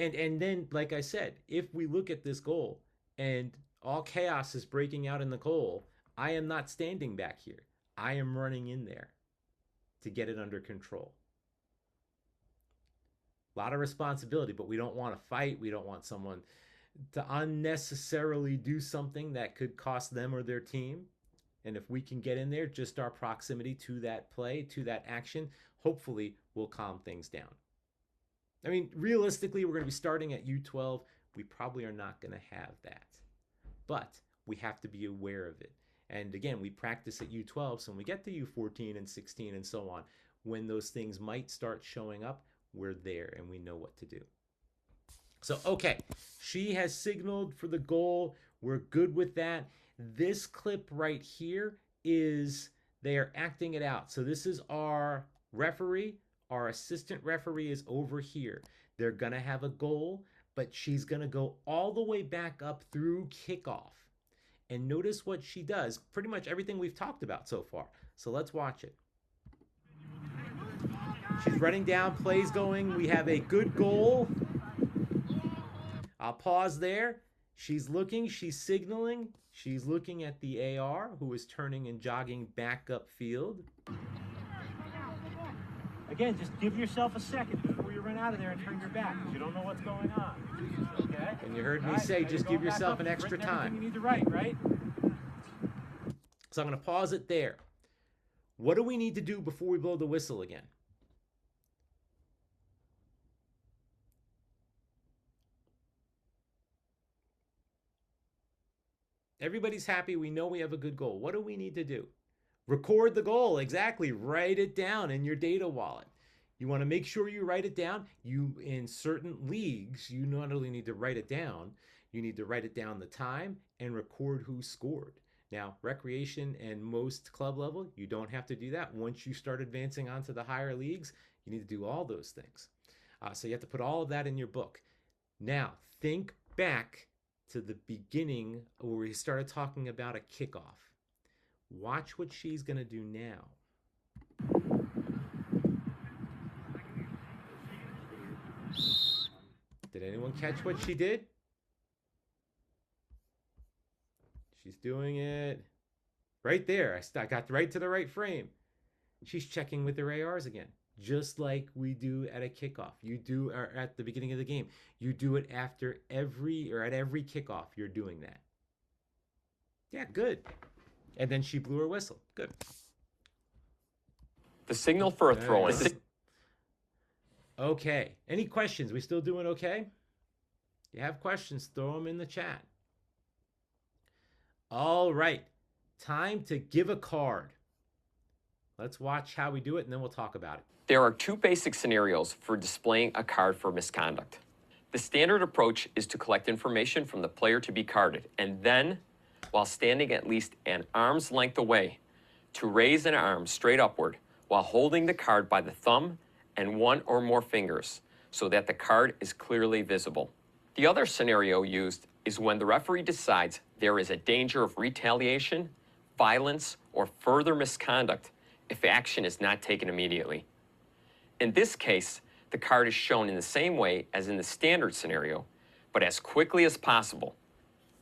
and then, like I said, if we look at this goal and all chaos is breaking out in the goal, I am not standing back here. I am running in there to get it under control. A lot of responsibility, but we don't want to fight. We don't want someone to unnecessarily do something that could cost them or their team. And if we can get in there, just our proximity to that play, to that action, hopefully will calm things down. I mean, realistically, we're going to be starting at U12. We probably are not going to have that. But we have to be aware of it. And again, we practice at U12, so when we get to U14 and 16 and so on, when those things might start showing up, we're there and we know what to do. So, okay, she has signaled for the goal. We're good with that. This clip right here is they are acting it out. So this is our referee. Our assistant referee is over here. They're going to have a goal, but she's going to go all the way back up through kickoff. And notice what she does. Pretty much everything we've talked about so far. So let's watch it. She's running down, plays going. We have a good goal. I'll pause there. She's looking, she's signaling. She's looking at the AR, who is turning and jogging back upfield. Again, just give yourself a second before you run out of there and turn your back, because you don't know what's going on. Okay? And you heard me say, just give yourself an extra time. You need to write, right? So I'm going to pause it there. What do we need to do before we blow the whistle again? Everybody's happy. We know we have a good goal. What do we need to do? Record the goal. Exactly. Write it down in your data wallet. You want to make sure you write it down. You, in certain leagues, you not only need to write it down, you need to write it down the time and record who scored. Now, recreation and most club level, you don't have to do that. Once you start advancing onto the higher leagues, you need to do all those things. So you have to put all of that in your book. Now, think back to the beginning where we started talking about a kickoff. Watch what she's going to do now. Did anyone catch what she did? She's doing it right there. I got right to the right frame. She's checking with her ARs again, just like we do at a kickoff. You do or at the beginning of the game. You do it after every or at every kickoff. You're doing that. Yeah, good. And then she blew her whistle. Good. The signal for a throw-in. Okay. Any questions? We still doing okay? You have questions, throw them in the chat. All right. Time to give a card. Let's watch how we do it, and then we'll talk about it. There are two basic scenarios for displaying a card for misconduct. The standard approach is to collect information from the player to be carded, and then, while standing at least an arm's length away, to raise an arm straight upward while holding the card by the thumb and one or more fingers so that the card is clearly visible. The other scenario used is when the referee decides there is a danger of retaliation, violence, or further misconduct if action is not taken immediately. In this case, the card is shown in the same way as in the standard scenario, but as quickly as possible,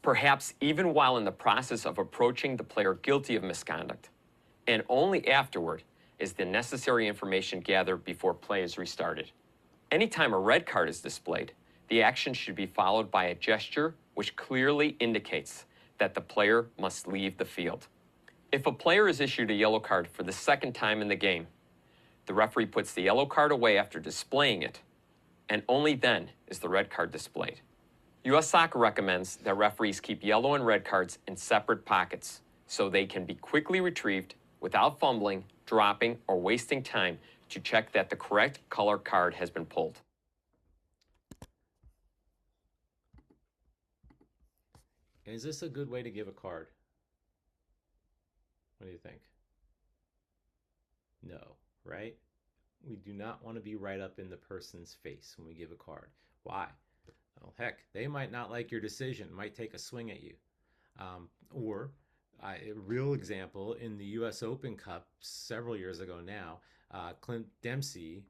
perhaps even while in the process of approaching the player guilty of misconduct, and only afterward is the necessary information gathered before play is restarted. Anytime a red card is displayed, the action should be followed by a gesture which clearly indicates that the player must leave the field. If a player is issued a yellow card for the second time in the game, the referee puts the yellow card away after displaying it, and only then is the red card displayed. US Soccer recommends that referees keep yellow and red cards in separate pockets so they can be quickly retrieved without fumbling, dropping, or wasting time to check that the correct color card has been pulled. Is this a good way to give a card? What do you think? No, right? We do not want to be right up in the person's face when we give a card. Why? Well, heck, they might not like your decision, might take a swing at you. A real example, in the US Open Cup several years ago now, Clint Dempsey,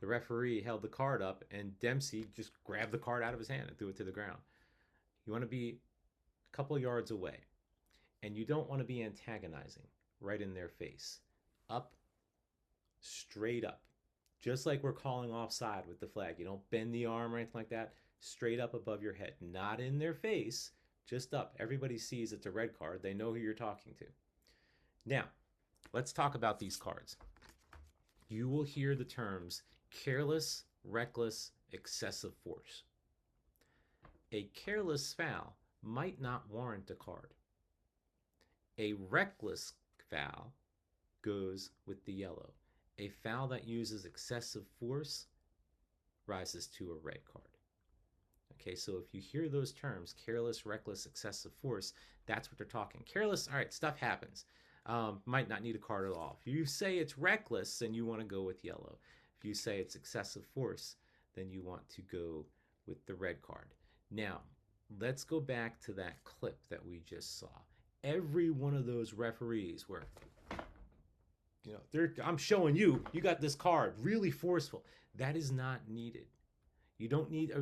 the referee, held the card up, and Dempsey just grabbed the card out of his hand and threw it to the ground. You want to be a couple yards away, and you don't want to be antagonizing right in their face. Up, straight up, just like we're calling offside with the flag. You don't bend the arm or anything like that. Straight up above your head, not in their face, just up. Everybody sees it's a red card. They know who you're talking to. Now, let's talk about these cards. You will hear the terms careless, reckless, excessive force. A careless foul might not warrant a card. A reckless foul goes with the yellow. A foul that uses excessive force rises to a red card. Okay, so if you hear those terms, careless, reckless, excessive force, that's what they're talking. Careless, all right, stuff happens. Might not need a card at all. If you say it's reckless, then you want to go with yellow. If you say it's excessive force, then you want to go with the red card. Now, let's go back to that clip that we just saw. Every one of those referees were, I'm showing you, you got this card, really forceful. That is not needed. You don't need,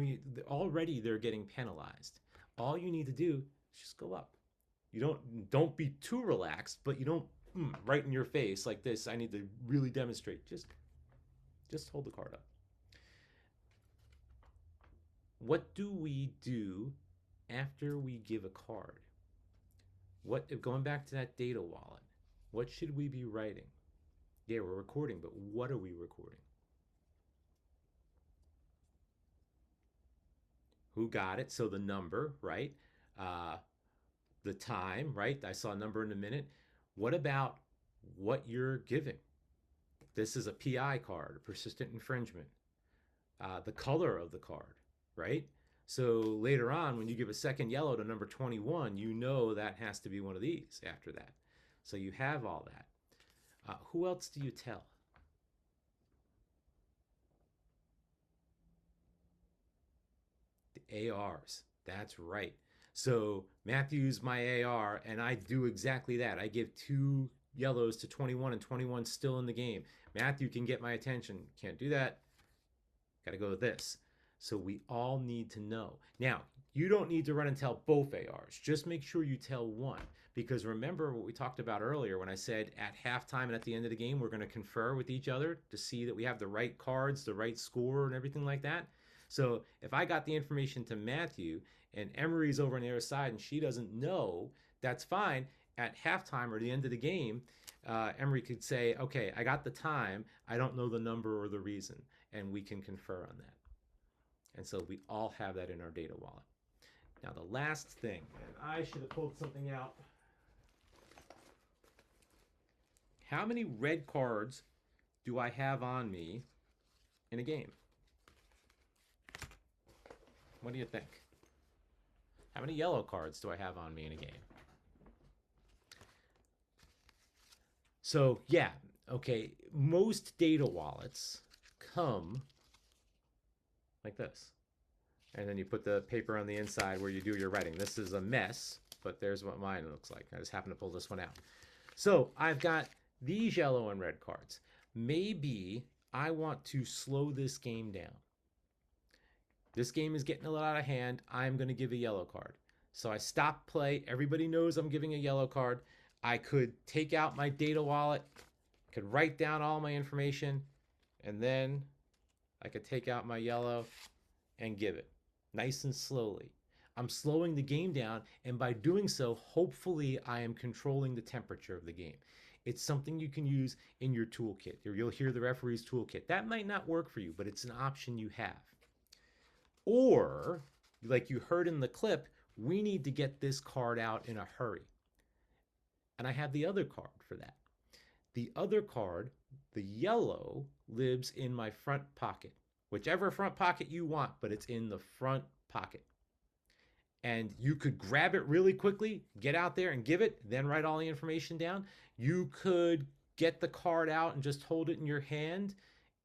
already they're getting penalized. All you need to do is just go up. You don't be too relaxed, but you don't right in your face like this. I need to really demonstrate. Just hold the card up. What do we do after we give a card? Going back to that data wallet, what should we be writing? Yeah, we're recording, but what are we recording? Who got it? So the number, right? The time, right? I saw a number in a minute. What about what you're giving? This is a PI card, a persistent infringement. The color of the card, right? So later on, when you give a second yellow to number 21, you know that has to be one of these after that. So you have all that. Who else do you tell? The ARs. That's right. So Matthew's my AR, and I do exactly that. I give 2 yellows to 21, and 21's still in the game. Matthew can get my attention. Can't do that. Got to go with this. So we all need to know. Now, you don't need to run and tell both ARs. Just make sure you tell one. Because remember what we talked about earlier when I said at halftime and at the end of the game, we're going to confer with each other to see that we have the right cards, the right score, and everything like that. So if I got the information to Matthew and Emery's over on the other side and she doesn't know, that's fine. At halftime or the end of the game, Emery could say, okay, I got the time. I don't know the number or the reason. And we can confer on that. And so we all have that in our data wallet. Now the last thing, and I should have pulled something out. How many red cards do I have on me in a game? What do you think? How many yellow cards do I have on me in a game? So yeah, okay, most data wallets come like this. And then you put the paper on the inside where you do your writing. This is a mess, but there's what mine looks like. I just happen to pull this one out. So I've got these yellow and red cards. Maybe I want to slow this game down. This game is getting a little out of hand. I'm going to give a yellow card. So I stop play. Everybody knows I'm giving a yellow card. I could take out my data wallet, could write down all my information, and then I could take out my yellow and give it nice and slowly. I'm slowing the game down, and by doing so, hopefully I am controlling the temperature of the game. It's something you can use in your toolkit. You'll hear the referee's toolkit. That might not work for you, but it's an option you have. Or, like you heard in the clip, we need to get this card out in a hurry. And I have the other card for that. The other card, the yellow, lives in my front pocket. Whichever front pocket you want, but it's in the front pocket. And you could grab it really quickly, get out there and give it, then write all the information down. You could get the card out and just hold it in your hand,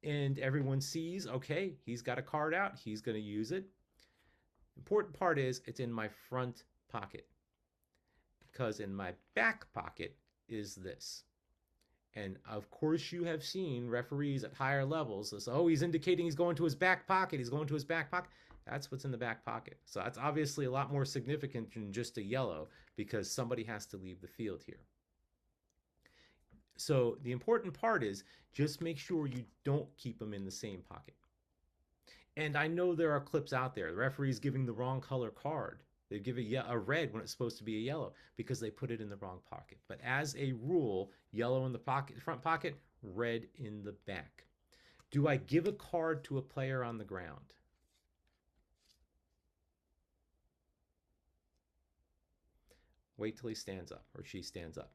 and everyone sees, okay, he's got a card out, he's going to use it. Important part is it's in my front pocket, because in my back pocket is this. And of course you have seen referees at higher levels say, oh, he's indicating he's going to his back pocket, he's going to his back pocket. That's what's in the back pocket. So that's obviously a lot more significant than just a yellow, because somebody has to leave the field here. So the important part is just make sure you don't keep them in the same pocket. And I know there are clips out there. The referee's giving the wrong color card. They give a red when it's supposed to be a yellow because they put it in the wrong pocket. But as a rule, yellow in the pocket, front pocket, red in the back. Do I give a card to a player on the ground? Wait till he stands up or she stands up.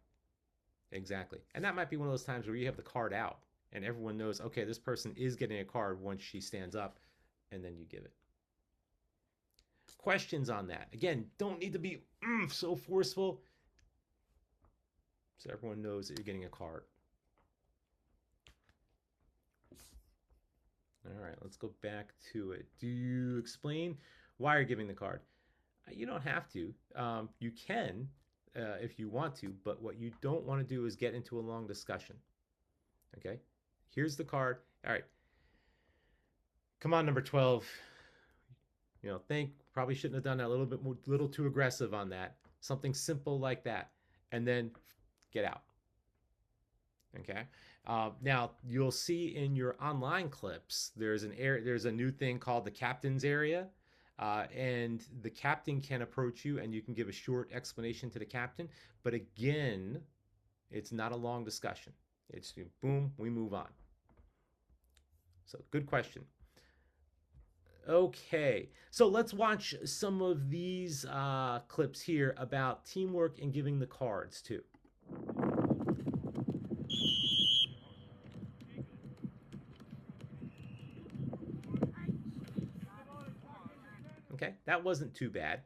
Exactly. And that might be one of those times where you have the card out and everyone knows, okay, this person is getting a card once she stands up, and then you give it. Questions on that? Again, don't need to be so forceful, so everyone knows that you're getting a card. All right, let's go back to it. Do you explain why you're giving the card? You don't have to. You can if you want to, but what you don't want to do is get into a long discussion. Okay, here's the card. All right, come on, number 12. You know, probably shouldn't have done that. A little too aggressive on that. Something simple like that, and then get out. Okay. Now you'll see in your online clips there's a new thing called the captain's area. and the captain can approach you and you can give a short explanation to the captain. But again, it's not a long discussion. It's boom, we move on. So good question. Okay, so let's watch some of these clips here about teamwork and giving the cards too. Okay, that wasn't too bad.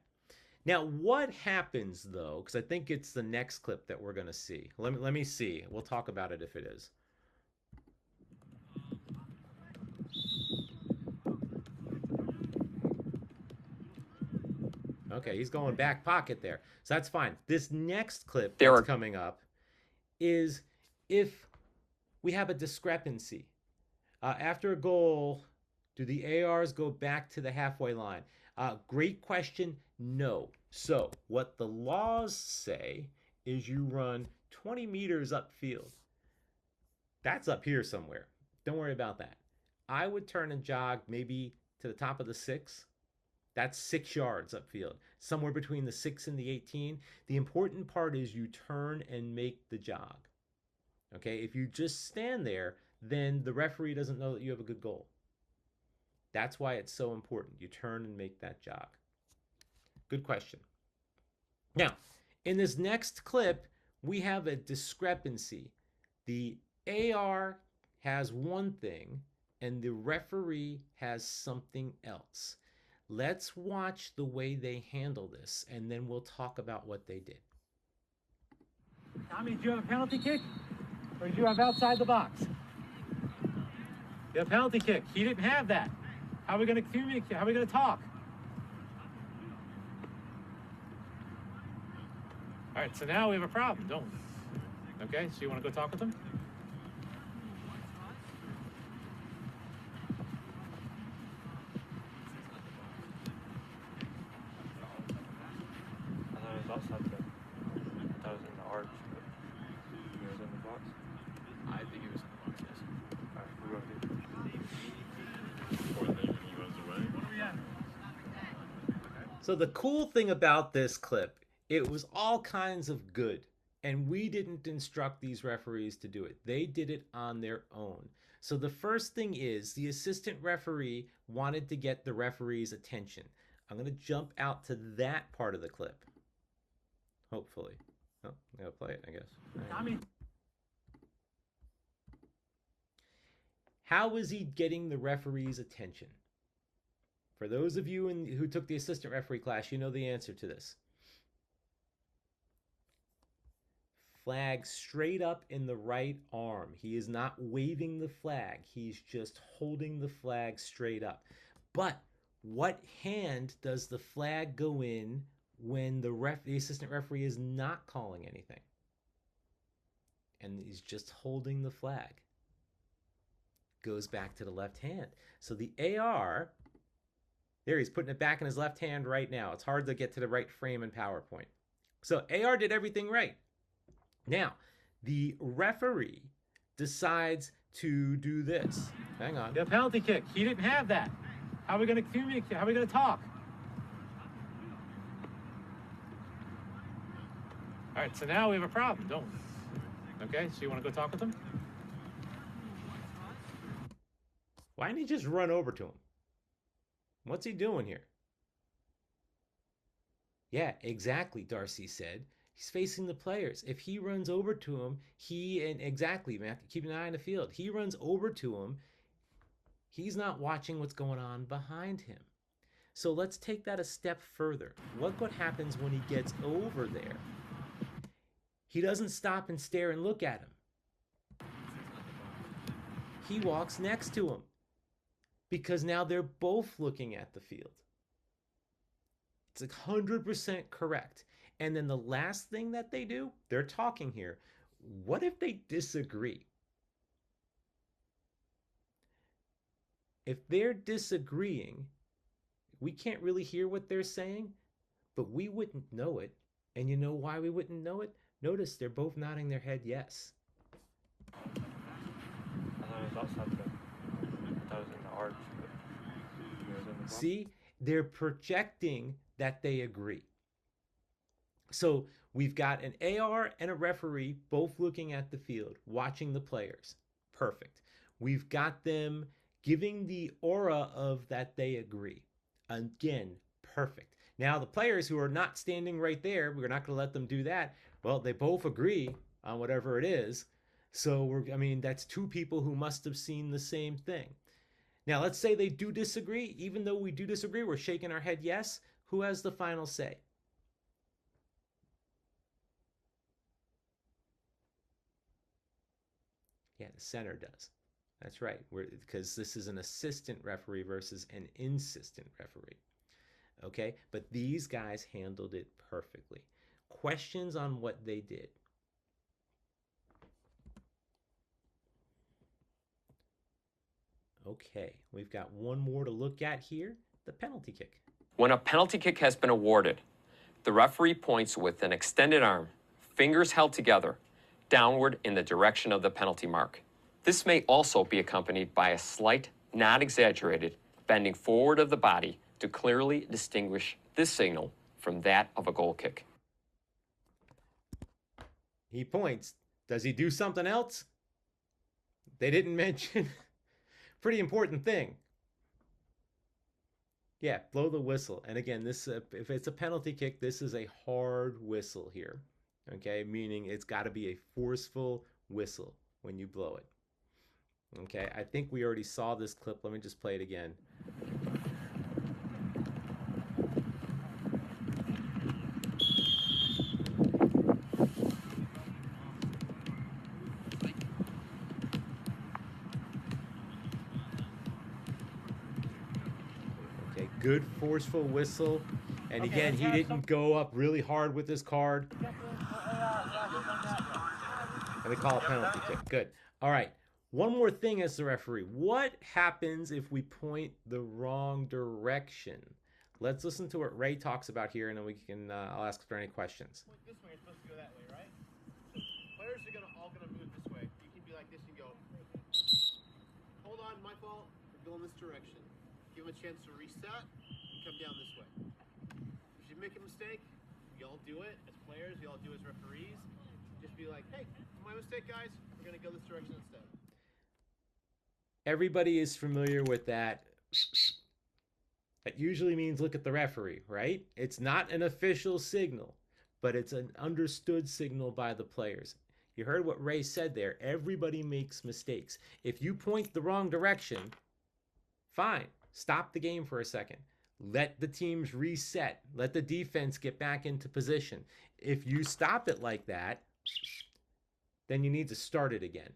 Now, what happens though? Because I think it's the next clip that we're going to see. Let me see. We'll talk about it if it is. Okay, he's going back pocket there. So that's fine. This next clip that's coming up is if we have a discrepancy. After a goal, do the ARs go back to the halfway line? Great question. No. So what the laws say is you run 20 meters upfield. That's up here somewhere. Don't worry about that. I would turn and jog maybe to the top of the 6. That's 6 yards upfield, somewhere between the 6 and the 18. The important part is you turn and make the jog. Okay, if you just stand there, then the referee doesn't know that you have a good goal. That's why it's so important. You turn and make that jog. Good question. Now, in this next clip, we have a discrepancy. The AR has one thing and the referee has something else. Let's watch the way they handle this, and then we'll talk about what they did. Tommy, did you have a penalty kick? Or did you have outside the box? You have a penalty kick. He didn't have that. How are we going to communicate? How are we going to talk? All right, so now we have a problem, don't we? Okay, so you want to go talk with them? Outside the, I thought it was in the arch, but he was in the box. I think he was in the box, yes. Alright, we wrote it. Or then he runs away. What are we at? So the cool thing about this clip, it was all kinds of good. And we didn't instruct these referees to do it. They did it on their own. So the first thing is the assistant referee wanted to get the referee's attention. I'm going to jump out to that part of the clip. Hopefully. Oh, I gotta play it, I guess. Tommy. How is he getting the referee's attention? For those of you who took the assistant referee class, you know the answer to this. Flag straight up in the right arm. He is not waving the flag. He's just holding the flag straight up. But what hand does the flag go in when the assistant referee is not calling anything? And he's just holding the flag. Goes back to the left hand. So the AR, there he's putting it back in his left hand right now. It's hard to get to the right frame in PowerPoint. So AR did everything right. Now, the referee decides to do this. Hang on. You have a penalty kick. He didn't have that. How are we going to communicate? How are we going to talk? All right, so now we have a problem, don't we? Okay, so you want to go talk with them? Why didn't he just run over to him? What's he doing here? Yeah, exactly, Darcy said. He's facing the players. If he runs over to him, exactly, man, keep an eye on the field. He runs over to him. He's not watching what's going on behind him. So let's take that a step further. Look what happens when he gets over there. He doesn't stop and stare and look at him. He walks next to him because now they're both looking at the field. It's 100% correct. And then the last thing that they do, they're talking here. What if they disagree? If they're disagreeing, we can't really hear what they're saying, but we wouldn't know it. And you know why we wouldn't know it? Notice they're both nodding their head yes. I thought it was outside the, I thought it was in the arch, but he was in the box. See, they're projecting that they agree. So we've got an AR and a referee both looking at the field, watching the players. Perfect. We've got them giving the aura of that they agree. Again, perfect. Now, the players who are not standing right there, we're not going to let them do that. Well, they both agree on whatever it is. So, that's two people who must have seen the same thing. Now, let's say they do disagree. Even though we do disagree, we're shaking our head yes. Who has the final say? Yeah, the center does. That's right. Because this is an assistant referee versus an insistent referee. Okay, but these guys handled it perfectly. Questions on what they did? Okay, we've got one more to look at here, the penalty kick. When a penalty kick has been awarded, the referee points with an extended arm, fingers held together, downward in the direction of the penalty mark. This may also be accompanied by a slight, not exaggerated, bending forward of the body to clearly distinguish this signal from that of a goal kick. He points. Does he do something else? They didn't mention. Pretty important thing. Yeah, blow the whistle. And again, this if it's a penalty kick, this is a hard whistle here. Okay, meaning it's got to be a forceful whistle when you blow it. Okay, I think we already saw this clip. Let me just play it again. Okay, good forceful whistle. And again, he didn't go up really hard with his card. And they call a penalty kick. Good. All right. One more thing as the referee. What happens if we point the wrong direction? Let's listen to what Ray talks about here, and then we can. I'll ask if there are any questions. Point this way, you're supposed to go that way, right? So players are all gonna move this way. You can be like this and go, hold on, my fault. We're going this direction. Give them a chance to reset and come down this way. If you make a mistake, we all do it as players. We all do it as referees. Just be like, hey, my mistake, guys. We're gonna go this direction instead. Everybody is familiar with that. That usually means look at the referee, right? It's not an official signal, but it's an understood signal by the players. You heard what Ray said there. Everybody makes mistakes. If you point the wrong direction, fine. Stop the game for a second. Let the teams reset. Let the defense get back into position. If you stop it like that, then you need to start it again.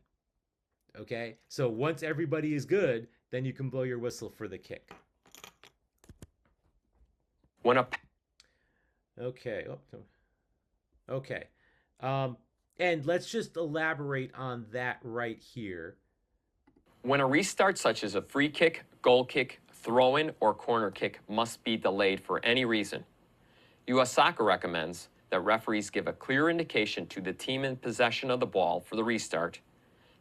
Okay? So once everybody is good, then you can blow your whistle for the kick. Okay. Okay. And let's just elaborate on that right here. When a restart such as a free kick, goal kick, throw-in, or corner kick must be delayed for any reason, U.S. Soccer recommends that referees give a clear indication to the team in possession of the ball for the restart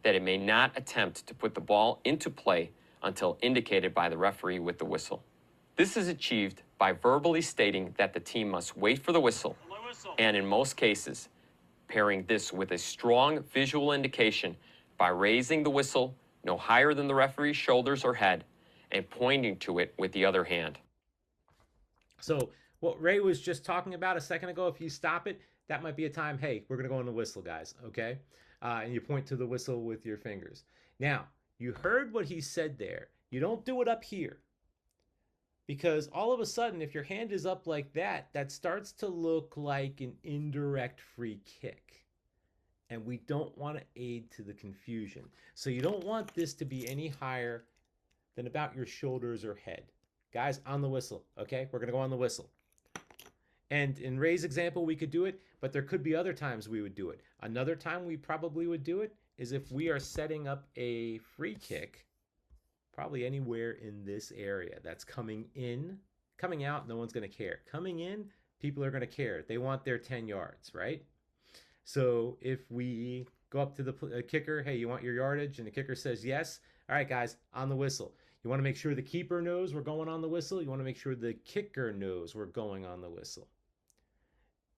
that it may not attempt to put the ball into play until indicated by the referee with the whistle. This is achieved by verbally stating that the team must wait for the whistle, and in most cases, pairing this with a strong visual indication by raising the whistle no higher than the referee's shoulders or head and pointing to it with the other hand. So what Ray was just talking about a second ago, if you stop it, that might be a time, hey, we're going to go on the whistle, guys, okay? And you point to the whistle with your fingers. Now, you heard what he said there. You don't do it up here. Because all of a sudden, if your hand is up like that, that starts to look like an indirect free kick. And we don't want to aid to the confusion. So you don't want this to be any higher than about your shoulders or head. Guys, on the whistle, okay? We're going to go on the whistle. And in Ray's example, we could do it, but there could be other times we would do it. Another time we probably would do it is if we are setting up a free kick, probably anywhere in this area that's coming in. Coming out, no one's going to care. Coming in, people are going to care. They want their 10 yards, right? So if we go up to the kicker, hey, you want your yardage? And the kicker says yes. All right, guys, on the whistle. You want to make sure the keeper knows we're going on the whistle. You want to make sure the kicker knows we're going on the whistle.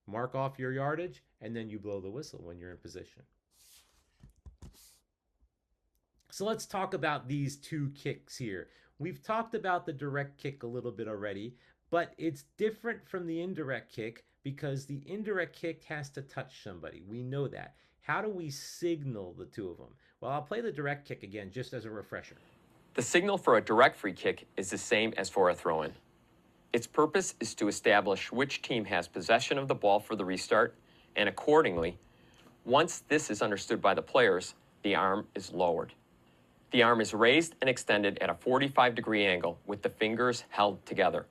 Mark off your yardage, and then you blow the whistle when you're in position. So let's talk about these two kicks here. We've talked about the direct kick a little bit already, but it's different from the indirect kick because the indirect kick has to touch somebody. We know that. How do we signal the two of them? Well, I'll play the direct kick again just as a refresher. The signal for a direct free kick is the same as for a throw-in. Its purpose is to establish which team has possession of the ball for the restart, and accordingly, once this is understood by the players, the arm is lowered. The arm is raised and extended at a 45-degree angle with the fingers held together.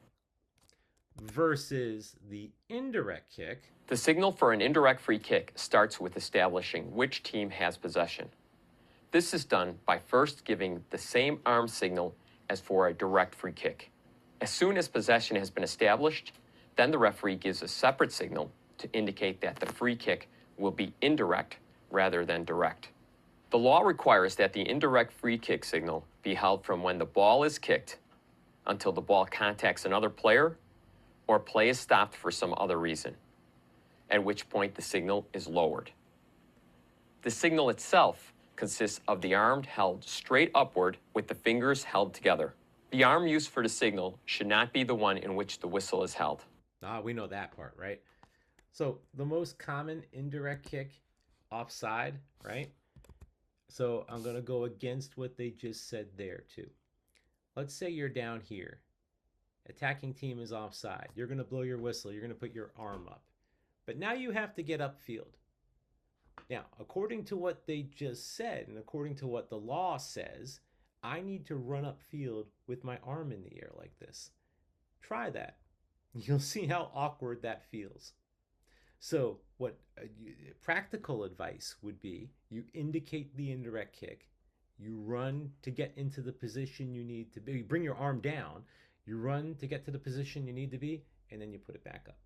Versus the indirect kick. The signal for an indirect free kick starts with establishing which team has possession. This is done by first giving the same arm signal as for a direct free kick. As soon as possession has been established, then the referee gives a separate signal to indicate that the free kick will be indirect rather than direct. The law requires that the indirect free kick signal be held from when the ball is kicked until the ball contacts another player or play is stopped for some other reason, at which point the signal is lowered. The signal itself consists of the arm held straight upward with the fingers held together. The arm used for the signal should not be the one in which the whistle is held. We know that part, right? So the most common indirect kick, offside, right? So I'm going to go against what they just said there too. Let's say you're down here. Attacking team is offside. You're going to blow your whistle. You're going to put your arm up. But now you have to get upfield. Now, according to what they just said and according to what the law says, I need to run upfield with my arm in the air like this. Try that. You'll see how awkward that feels. So what practical advice would be, you indicate the indirect kick, you run to get into the position you need to be, you bring your arm down, you run to get to the position you need to be, and then you put it back up.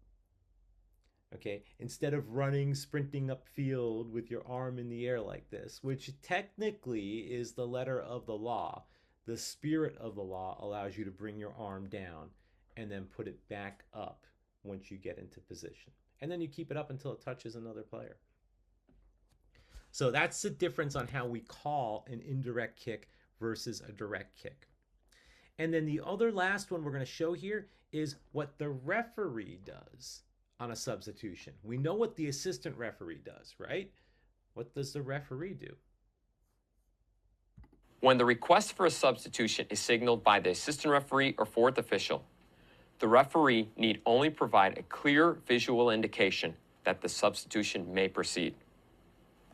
Okay, instead of running, sprinting upfield with your arm in the air like this, which technically is the letter of the law, the spirit of the law allows you to bring your arm down and then put it back up once you get into position. And then you keep it up until it touches another player. So that's the difference on how we call an indirect kick versus a direct kick. And then the other last one we're going to show here is what the referee does on a substitution. We know what the assistant referee does, right? What does the referee do? When the request for a substitution is signaled by the assistant referee or fourth official, the referee need only provide a clear visual indication that the substitution may proceed.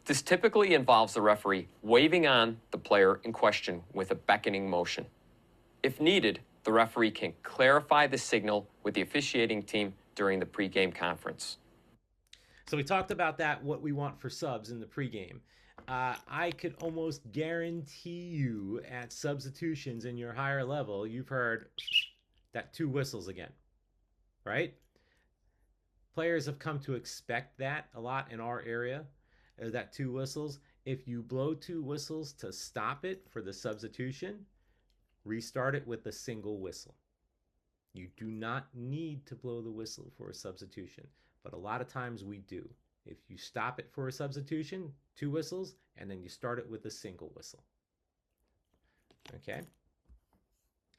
This typically involves the referee waving on the player in question with a beckoning motion. If needed, the referee can clarify the signal with the officiating team during the pregame conference. So we talked about that, what we want for subs in the pregame. I could almost guarantee you at substitutions in your higher level, you've heard that 2 whistles again, right? Players have come to expect that a lot in our area, that 2 whistles. If you blow 2 whistles to stop it for the substitution, restart it with a single whistle. You do not need to blow the whistle for a substitution, but a lot of times we do. If you stop it for a substitution, 2 whistles, and then you start it with a single whistle. Okay?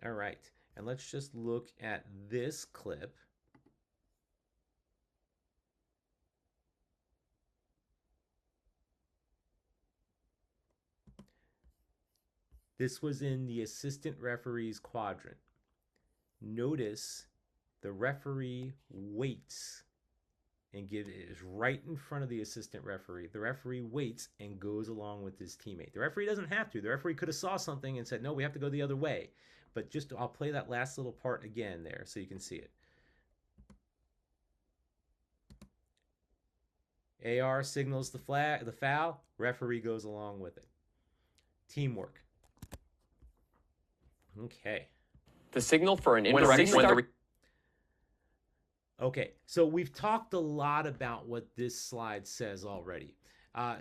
All right. And let's just look at this clip. This was in the assistant referee's quadrant. Notice the referee waits and is right in front of the assistant referee. The referee waits and goes along with his teammate. The referee doesn't have to. The referee could have saw something and said, no, we have to go the other way. But just, I'll play that last little part again there so you can see it. AR signals the foul, referee goes along with it. Teamwork. Okay. The signal for an indirect Okay, so we've talked a lot about what this slide says already.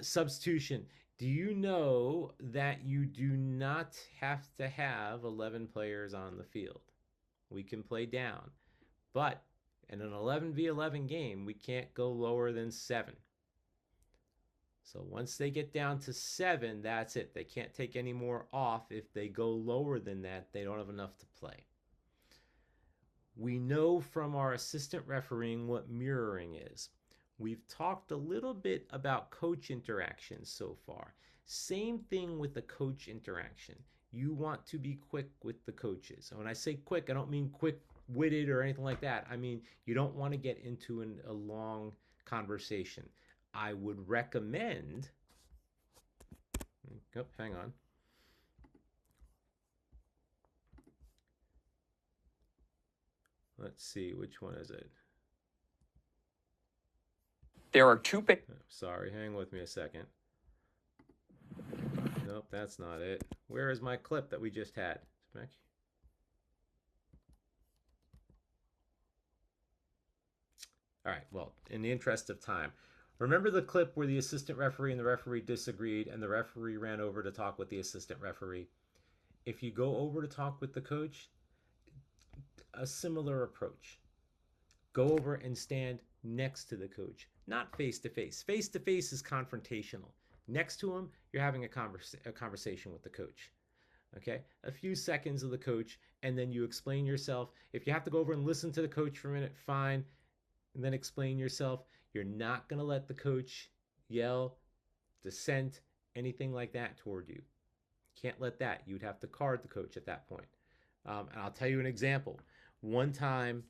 Substitution Do you know that you do not have to have 11 players on the field? We can play down, but in an 11v11 game, we can't go lower than 7. So once they get down to 7, that's it. They can't take any more off. If they go lower than that, they don't have enough to play. We know from our assistant refereeing what mirroring is. We've talked a little bit about coach interactions so far. Same thing with the coach interaction. You want to be quick with the coaches. And when I say quick, I don't mean quick-witted or anything like that. I mean, you don't want to get into a long conversation. I would recommend, oh, hang on. Let's see, which one is it? There are two big. Oh, sorry, hang with me a second. Nope, that's not it. Where is my clip that we just had? All right, well, in the interest of time, remember the clip where the assistant referee and the referee disagreed and the referee ran over to talk with the assistant referee? If you go over to talk with the coach, a similar approach. Go over and stand next to the coach, not face to face. Face to face is confrontational. Next to him, you're having a conversation with the coach. Okay, a few seconds of the coach, and then you explain yourself. If you have to go over and listen to the coach for a minute, fine, and then explain yourself. You're not going to let the coach yell, dissent, anything like that toward you. Can't let that. You'd have to card the coach at that point. And I'll tell you an example. One time,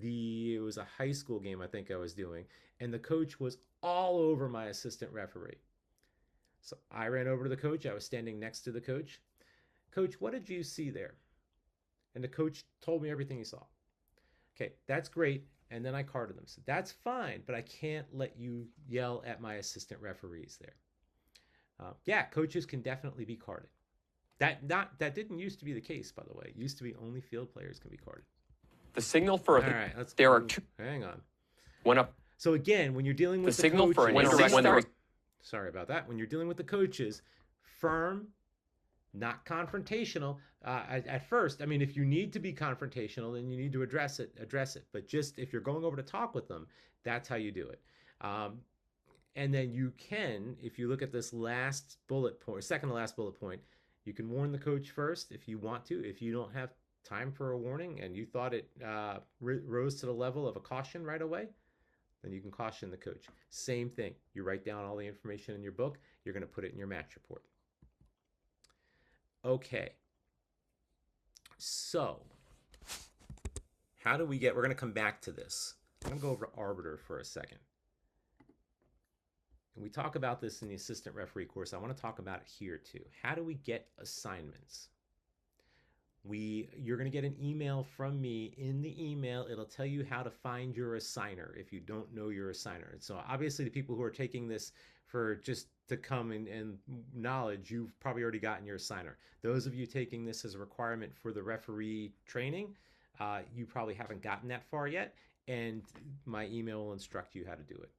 it was a high school game I think I was doing, and the coach was all over my assistant referee. So I ran over to the coach. I was standing next to the coach. Coach, what did you see there? And the coach told me everything he saw. Okay, that's great. And then I carded them. So that's fine, but I can't let you yell at my assistant referees there. Yeah, coaches can definitely be carded. That didn't used to be the case, by the way. It used to be only field players can be carded. The signal for All right, let's there go. are two. Hang on. When a So again, when you're dealing with the signal coach, for an when indirect. sorry about that. When you're dealing with the coaches, firm, not confrontational. At first, I mean, if you need to be confrontational, then you need to address it. But just if you're going over to talk with them, that's how you do it. And then you can, if you look at this last bullet point, second to last bullet point, you can warn the coach first if you want to. If you don't have time for a warning and you thought it rose to the level of a caution right away, then you can caution the coach. Same thing. You write down all the information in your book. You're going to put it in your match report. Okay. So, how do we get, we're going to come back to this. I'm going to go over to Arbiter for a second. And we talk about this in the assistant referee course. I want to talk about it here too. How do we get assignments? You're going to get an email from me. In the email, it'll tell you how to find your assigner if you don't know your assigner. And so obviously the people who are taking this for just to come and knowledge, you've probably already gotten your assigner. Those of you taking this as a requirement for the referee training, you probably haven't gotten that far yet, and my email will instruct you how to do it.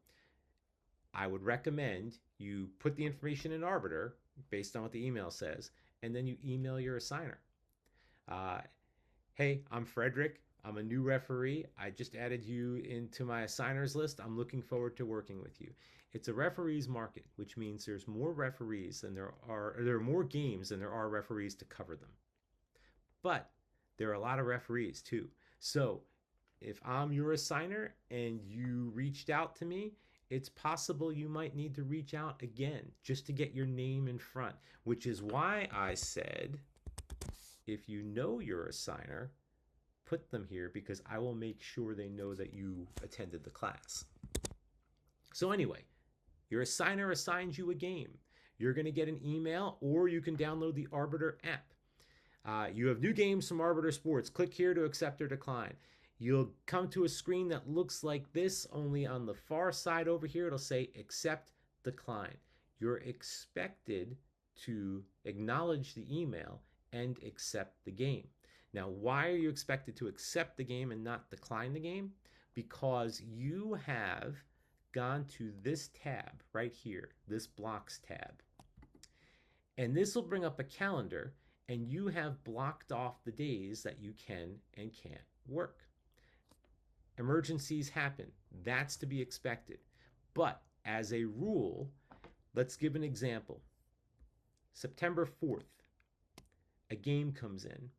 I would recommend you put the information in Arbiter based on what the email says, and then you email your assigner. Hey, I'm Frederick. I'm a new referee. I just added you into my assigners list. I'm looking forward to working with you. It's a referees market, which means there's more referees than there are more games than there are referees to cover them. But there are a lot of referees too. So if I'm your assigner and you reached out to me, it's possible you might need to reach out again just to get your name in front, which is why I said, if you know your assigner, put them here because I will make sure they know that you attended the class. So anyway, your assigner assigns you a game. You're going to get an email, or you can download the Arbiter app. You have new games from Arbiter Sports. Click here to accept or decline. You'll come to a screen that looks like this, only on the far side over here, it'll say accept, decline. You're expected to acknowledge the email and accept the game. Now, why are you expected to accept the game and not decline the game? Because you have gone to this tab right here, this blocks tab. And this will bring up a calendar, and you have blocked off the days that you can and can't work. Emergencies happen. That's to be expected. But as a rule, let's give an example. September 4th, a game comes in,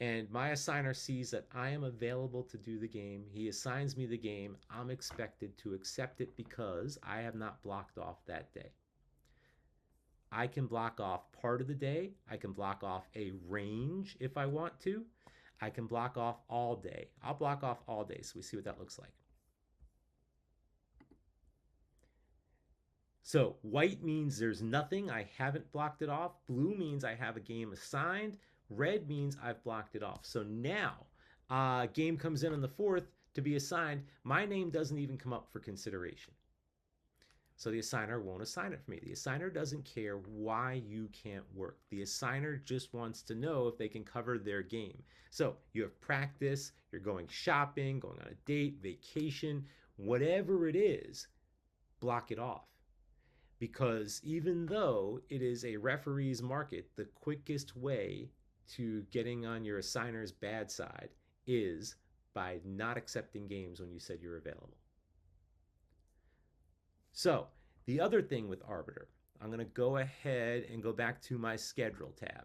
and my assigner sees that I am available to do the game. He assigns me the game. I'm expected to accept it because I have not blocked off that day. I can block off part of the day. I can block off a range if I want to. I can block off all day. I'll block off all day so we see what that looks like. So white means there's nothing. I haven't blocked it off. Blue means I have a game assigned. Red means I've blocked it off. So now game comes in on the 4th to be assigned. My name doesn't even come up for consideration. So the assigner won't assign it for me. The assigner doesn't care why you can't work. The assigner just wants to know if they can cover their game. So you have practice, you're going shopping, going on a date, vacation, whatever it is, block it off. Because even though it is a referee's market, the quickest way to getting on your assigner's bad side is by not accepting games when you said you're available. So the other thing with Arbiter, I'm going to go ahead and go back to my schedule tab.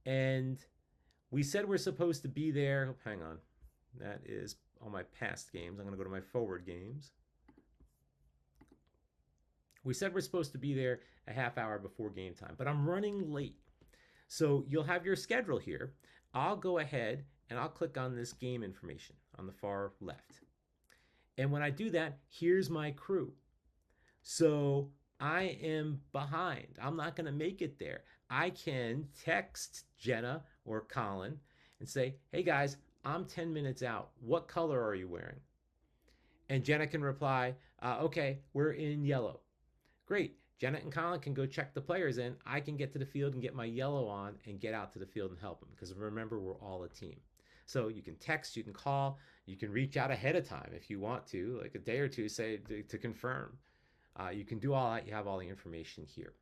And we said we're supposed to be there. Oh, hang on. That is all my past games. I'm going to go to my forward games. We said we're supposed to be there a half hour before game time, but I'm running late. So you'll have your schedule here. I'll go ahead and I'll click on this game information on the far left. And when I do that, here's my crew. So I am behind. I'm not going to make it there. I can text Jenna or Colin and say, hey guys, I'm 10 minutes out. What color are you wearing? And Jenna can reply, okay, we're in yellow. Great. Jenna and Colin can go check the players in. I can get to the field and get my yellow on and get out to the field and help them, because remember, we're all a team. So you can text, you can call, you can reach out ahead of time if you want to, like a day or two, say to confirm. You can do all that. You have all the information here.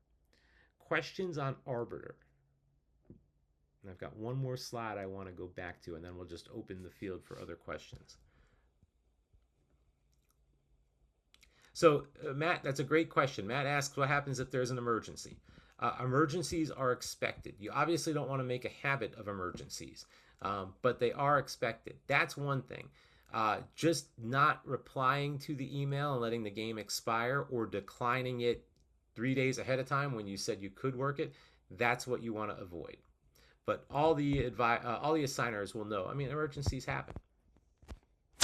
Questions on Arbiter. And I've got one more slide I want to go back to, and then we'll just open the field for other questions. So Matt, that's a great question. Matt asks, what happens if there's an emergency? Emergencies are expected. You obviously don't want to make a habit of emergencies, but they are expected. That's one thing. Just not replying to the email and letting the game expire, or declining it 3 days ahead of time when you said you could work it, that's what you want to avoid. But all the assigners will know. I mean, emergencies happen.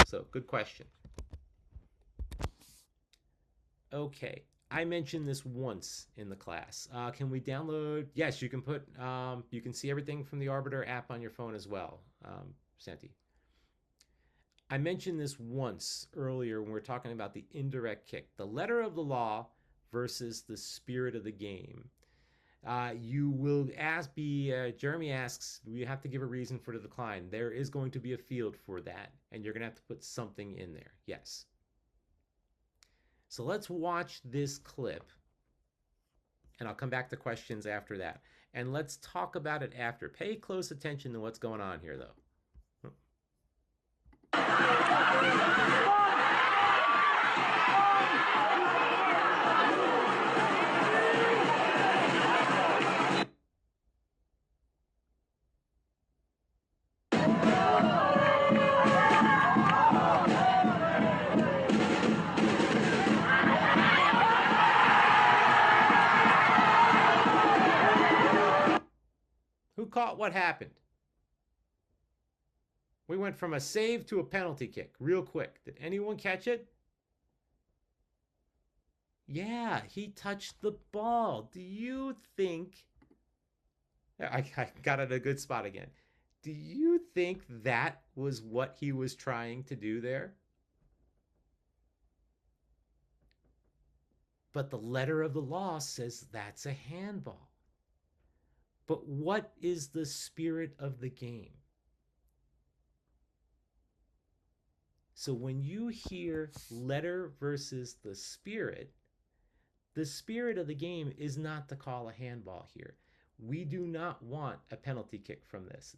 So good question. Okay, I mentioned this once in the class. Can we download? Yes, you can put. You can see everything from the Arbiter app on your phone as well, Santi. I mentioned this once earlier when we were talking about the indirect kick, the letter of the law versus the spirit of the game. You will Jeremy asks, we have to give a reason for the decline. There is going to be a field for that, and you're going to have to put something in there. Yes. So let's watch this clip, and I'll come back to questions after that. And let's talk about it after. Pay close attention to what's going on here, though. Who caught what happened? We went from a save to a penalty kick real quick. Did anyone catch it? Yeah, he touched the ball. Do you think... I got it a good spot again. Do you think that was what he was trying to do there? But the letter of the law says that's a handball. But what is the spirit of the game? So when you hear letter versus the spirit of the game is not to call a handball here. We do not want a penalty kick from this.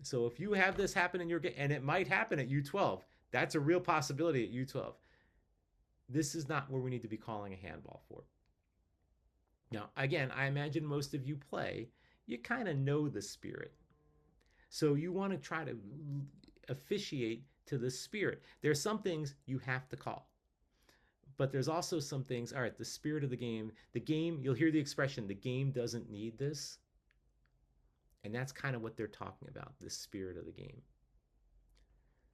So if you have this happen in your game, and it might happen at U12, that's a real possibility at U12. This is not where we need to be calling a handball for. Now, again, I imagine most of you play, you kind of know the spirit. So you want to try to officiate to the spirit. There's some things you have to call. But there's also some things, all right, the spirit of the game, you'll hear the expression, the game doesn't need this. And that's kind of what they're talking about, the spirit of the game.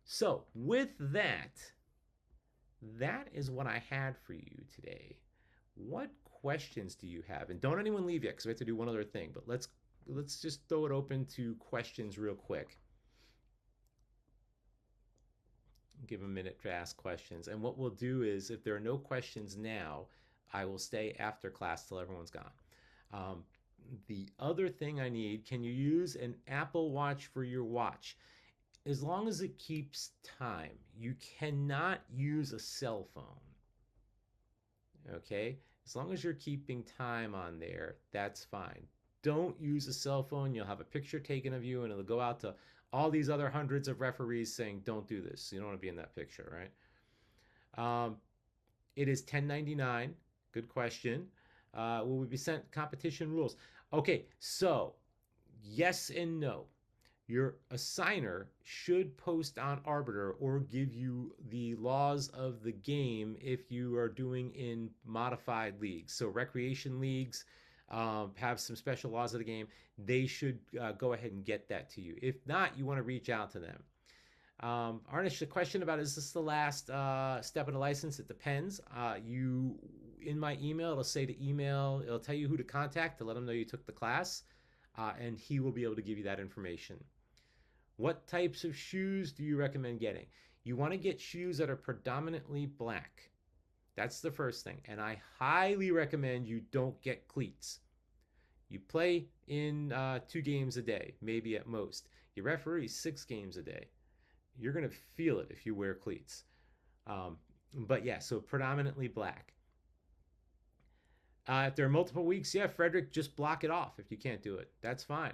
So with that, that is what I had for you today. What questions do you have? And don't anyone leave yet because we have to do one other thing, but let's just throw it open to questions real quick. Give a minute to ask questions. And what we'll do is, if there are no questions now, I will stay after class till everyone's gone. The other thing I need, can you use an Apple Watch for your watch? As long as it keeps time. You cannot use a cell phone. Okay? As long as you're keeping time on there, that's fine. Don't use a cell phone. You'll have a picture taken of you and it'll go out to all these other hundreds of referees saying, don't do this. You don't want to be in that picture, right? It is $10.99. Good question. Will we be sent competition rules? Okay, so yes and no. Your assigner should post on Arbiter or give you the laws of the game if you are doing in modified leagues. So recreation leagues have some special laws of the game. They should go ahead and get that to you. If not, you want to reach out to them. Arnish, the question about, is this the last step of the license? It depends. In my email, it'll say to email, it'll tell you who to contact to let them know you took the class, and he will be able to give you that information. What types of shoes do you recommend getting? You want to get shoes that are predominantly black. That's the first thing. And I highly recommend you don't get cleats. You play in 2 games a day, maybe at most. You referee 6 games a day. You're going to feel it if you wear cleats. But yeah, so predominantly black. If there are multiple weeks, yeah, Frederick, just block it off if you can't do it. That's fine.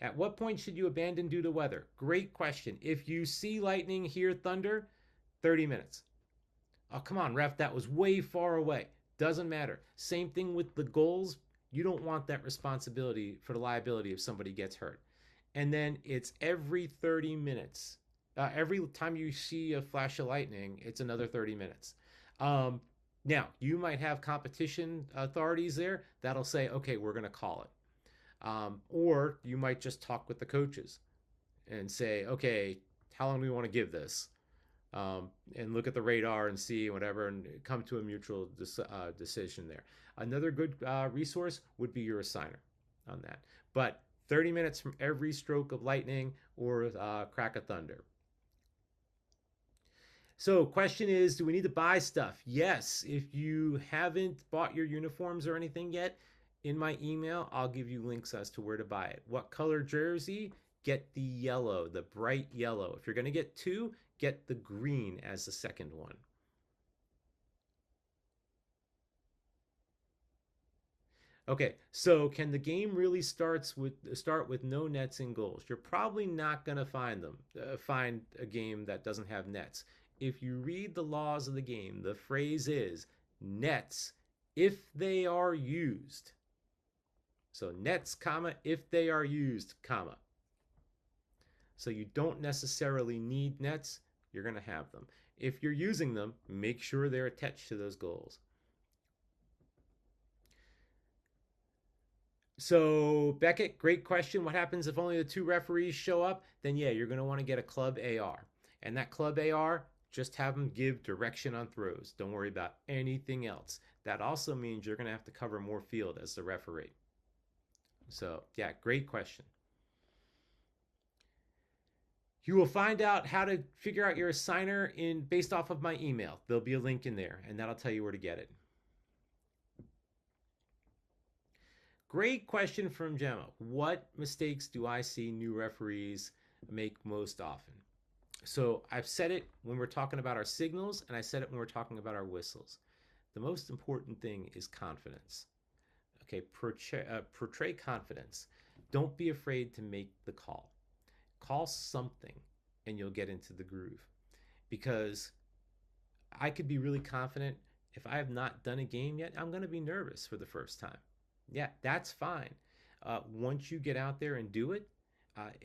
At what point should you abandon due to weather? Great question. If you see lightning, hear thunder, 30 minutes. Oh, come on, ref, that was way far away. Doesn't matter. Same thing with the goals. You don't want that responsibility for the liability if somebody gets hurt. And then it's every 30 minutes. Every time you see a flash of lightning, it's another 30 minutes. Now, you might have competition authorities there that'll say, okay, we're going to call it. Or you might just talk with the coaches and say, okay, how long do we want to give this? And look at the radar and see whatever and come to a mutual decision there. Another good resource would be your assigner on that. But 30 minutes from every stroke of lightning or crack of thunder. So question is, do we need to buy stuff? Yes. If you haven't bought your uniforms or anything yet, in my email, I'll give you links as to where to buy it. What color jersey? Get the yellow, the bright yellow. If you're going to get 2, get the green as the second one. Okay, so can the game really start with no nets and goals? You're probably not going to find a game that doesn't have nets. If you read the laws of the game, the phrase is nets if they are used. So nets, comma, if they are used, comma. So you don't necessarily need nets. You're going to have them. If you're using them, make sure they're attached to those goals. So Beckett, great question. What happens if only the 2 referees show up? Then yeah, you're going to want to get a club AR. And that club AR, just have them give direction on throws. Don't worry about anything else. That also means you're going to have to cover more field as the referee. So yeah, great question. You will find out how to figure out your assigner based off of my email. There'll be a link in there, and that'll tell you where to get it. Great question from Gemma. What mistakes do I see new referees make most often? So I've said it when we're talking about our signals, and I said it when we're talking about our whistles. The most important thing is confidence. Okay, portray confidence. Don't be afraid to make the call. Call something, and you'll get into the groove. Because I could be really confident. If I have not done a game yet, I'm going to be nervous for the first time. Yeah, that's fine. Once you get out there and do it,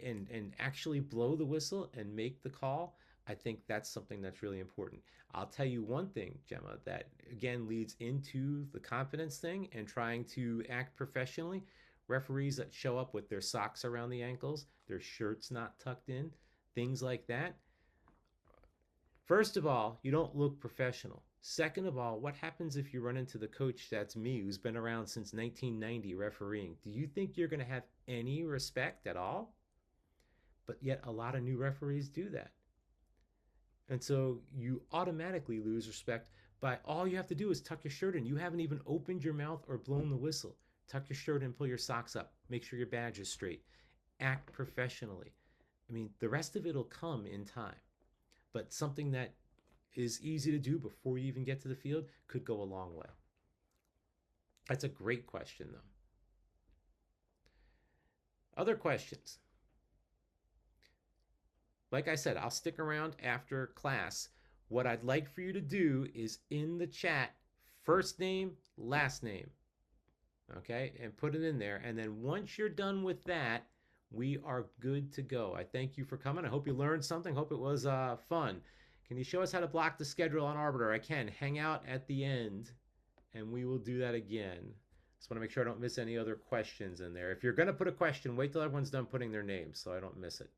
and actually blow the whistle and make the call, I think that's something that's really important. I'll tell you one thing, Gemma, that again leads into the confidence thing and trying to act professionally. Referees that show up with their socks around the ankles, their shirts not tucked in, things like that. First of all, you don't look professional. Second of all, what happens if you run into the coach that's me, who's been around since 1990 refereeing? Do you think you're going to have any respect at all? But yet a lot of new referees do that. And so you automatically lose respect by all you have to do is tuck your shirt in. You haven't even opened your mouth or blown the whistle. Tuck your shirt in, pull your socks up, make sure your badge is straight. Act professionally. I mean, the rest of it will come in time. But something that is easy to do before you even get to the field could go a long way. That's a great question, though. Other questions? Like I said, I'll stick around after class. What I'd like for you to do is in the chat, first name, last name. Okay, and put it in there. And then once you're done with that, we are good to go. I thank you for coming. I hope you learned something. Hope it was fun. Can you show us how to block the schedule on Arbiter? I can. Hang out at the end, and we will do that again. Just want to make sure I don't miss any other questions in there. If you're going to put a question, wait till everyone's done putting their names so I don't miss it.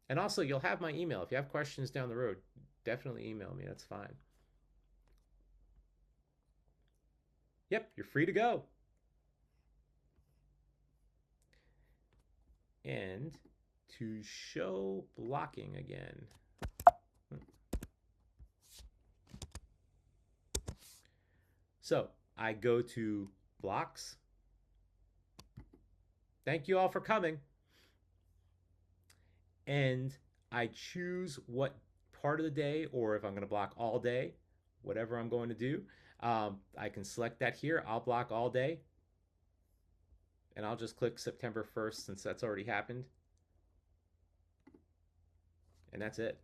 And also, you'll have my email. If you have questions down the road, definitely email me. That's fine. Yep, you're free to go. And to show blocking again. So I go to blocks. Thank you all for coming. And I choose what part of the day, or if I'm going to block all day, whatever I'm going to do. I can select that here. I'll block all day. And I'll just click September 1st since that's already happened. And that's it.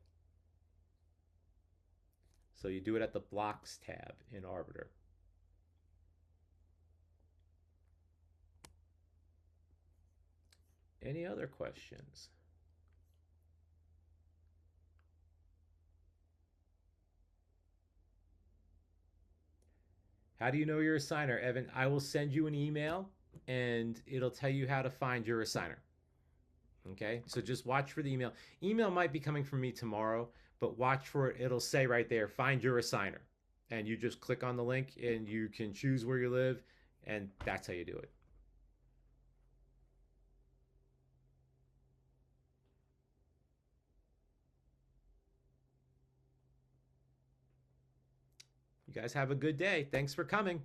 So you do it at the Blocks tab in Arbiter. Any other questions? How do you know you're a signer, Evan? I will send you an email and it'll tell you how to find your assigner. Okay, so just watch for the email. Email might be coming from me tomorrow, but watch for it. It'll say right there, find your assigner. And you just click on the link and you can choose where you live, and that's how you do it. You guys have a good day. Thanks for coming.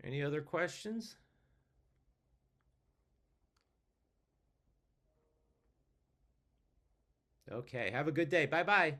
Any other questions? Okay, have a good day. Bye-bye.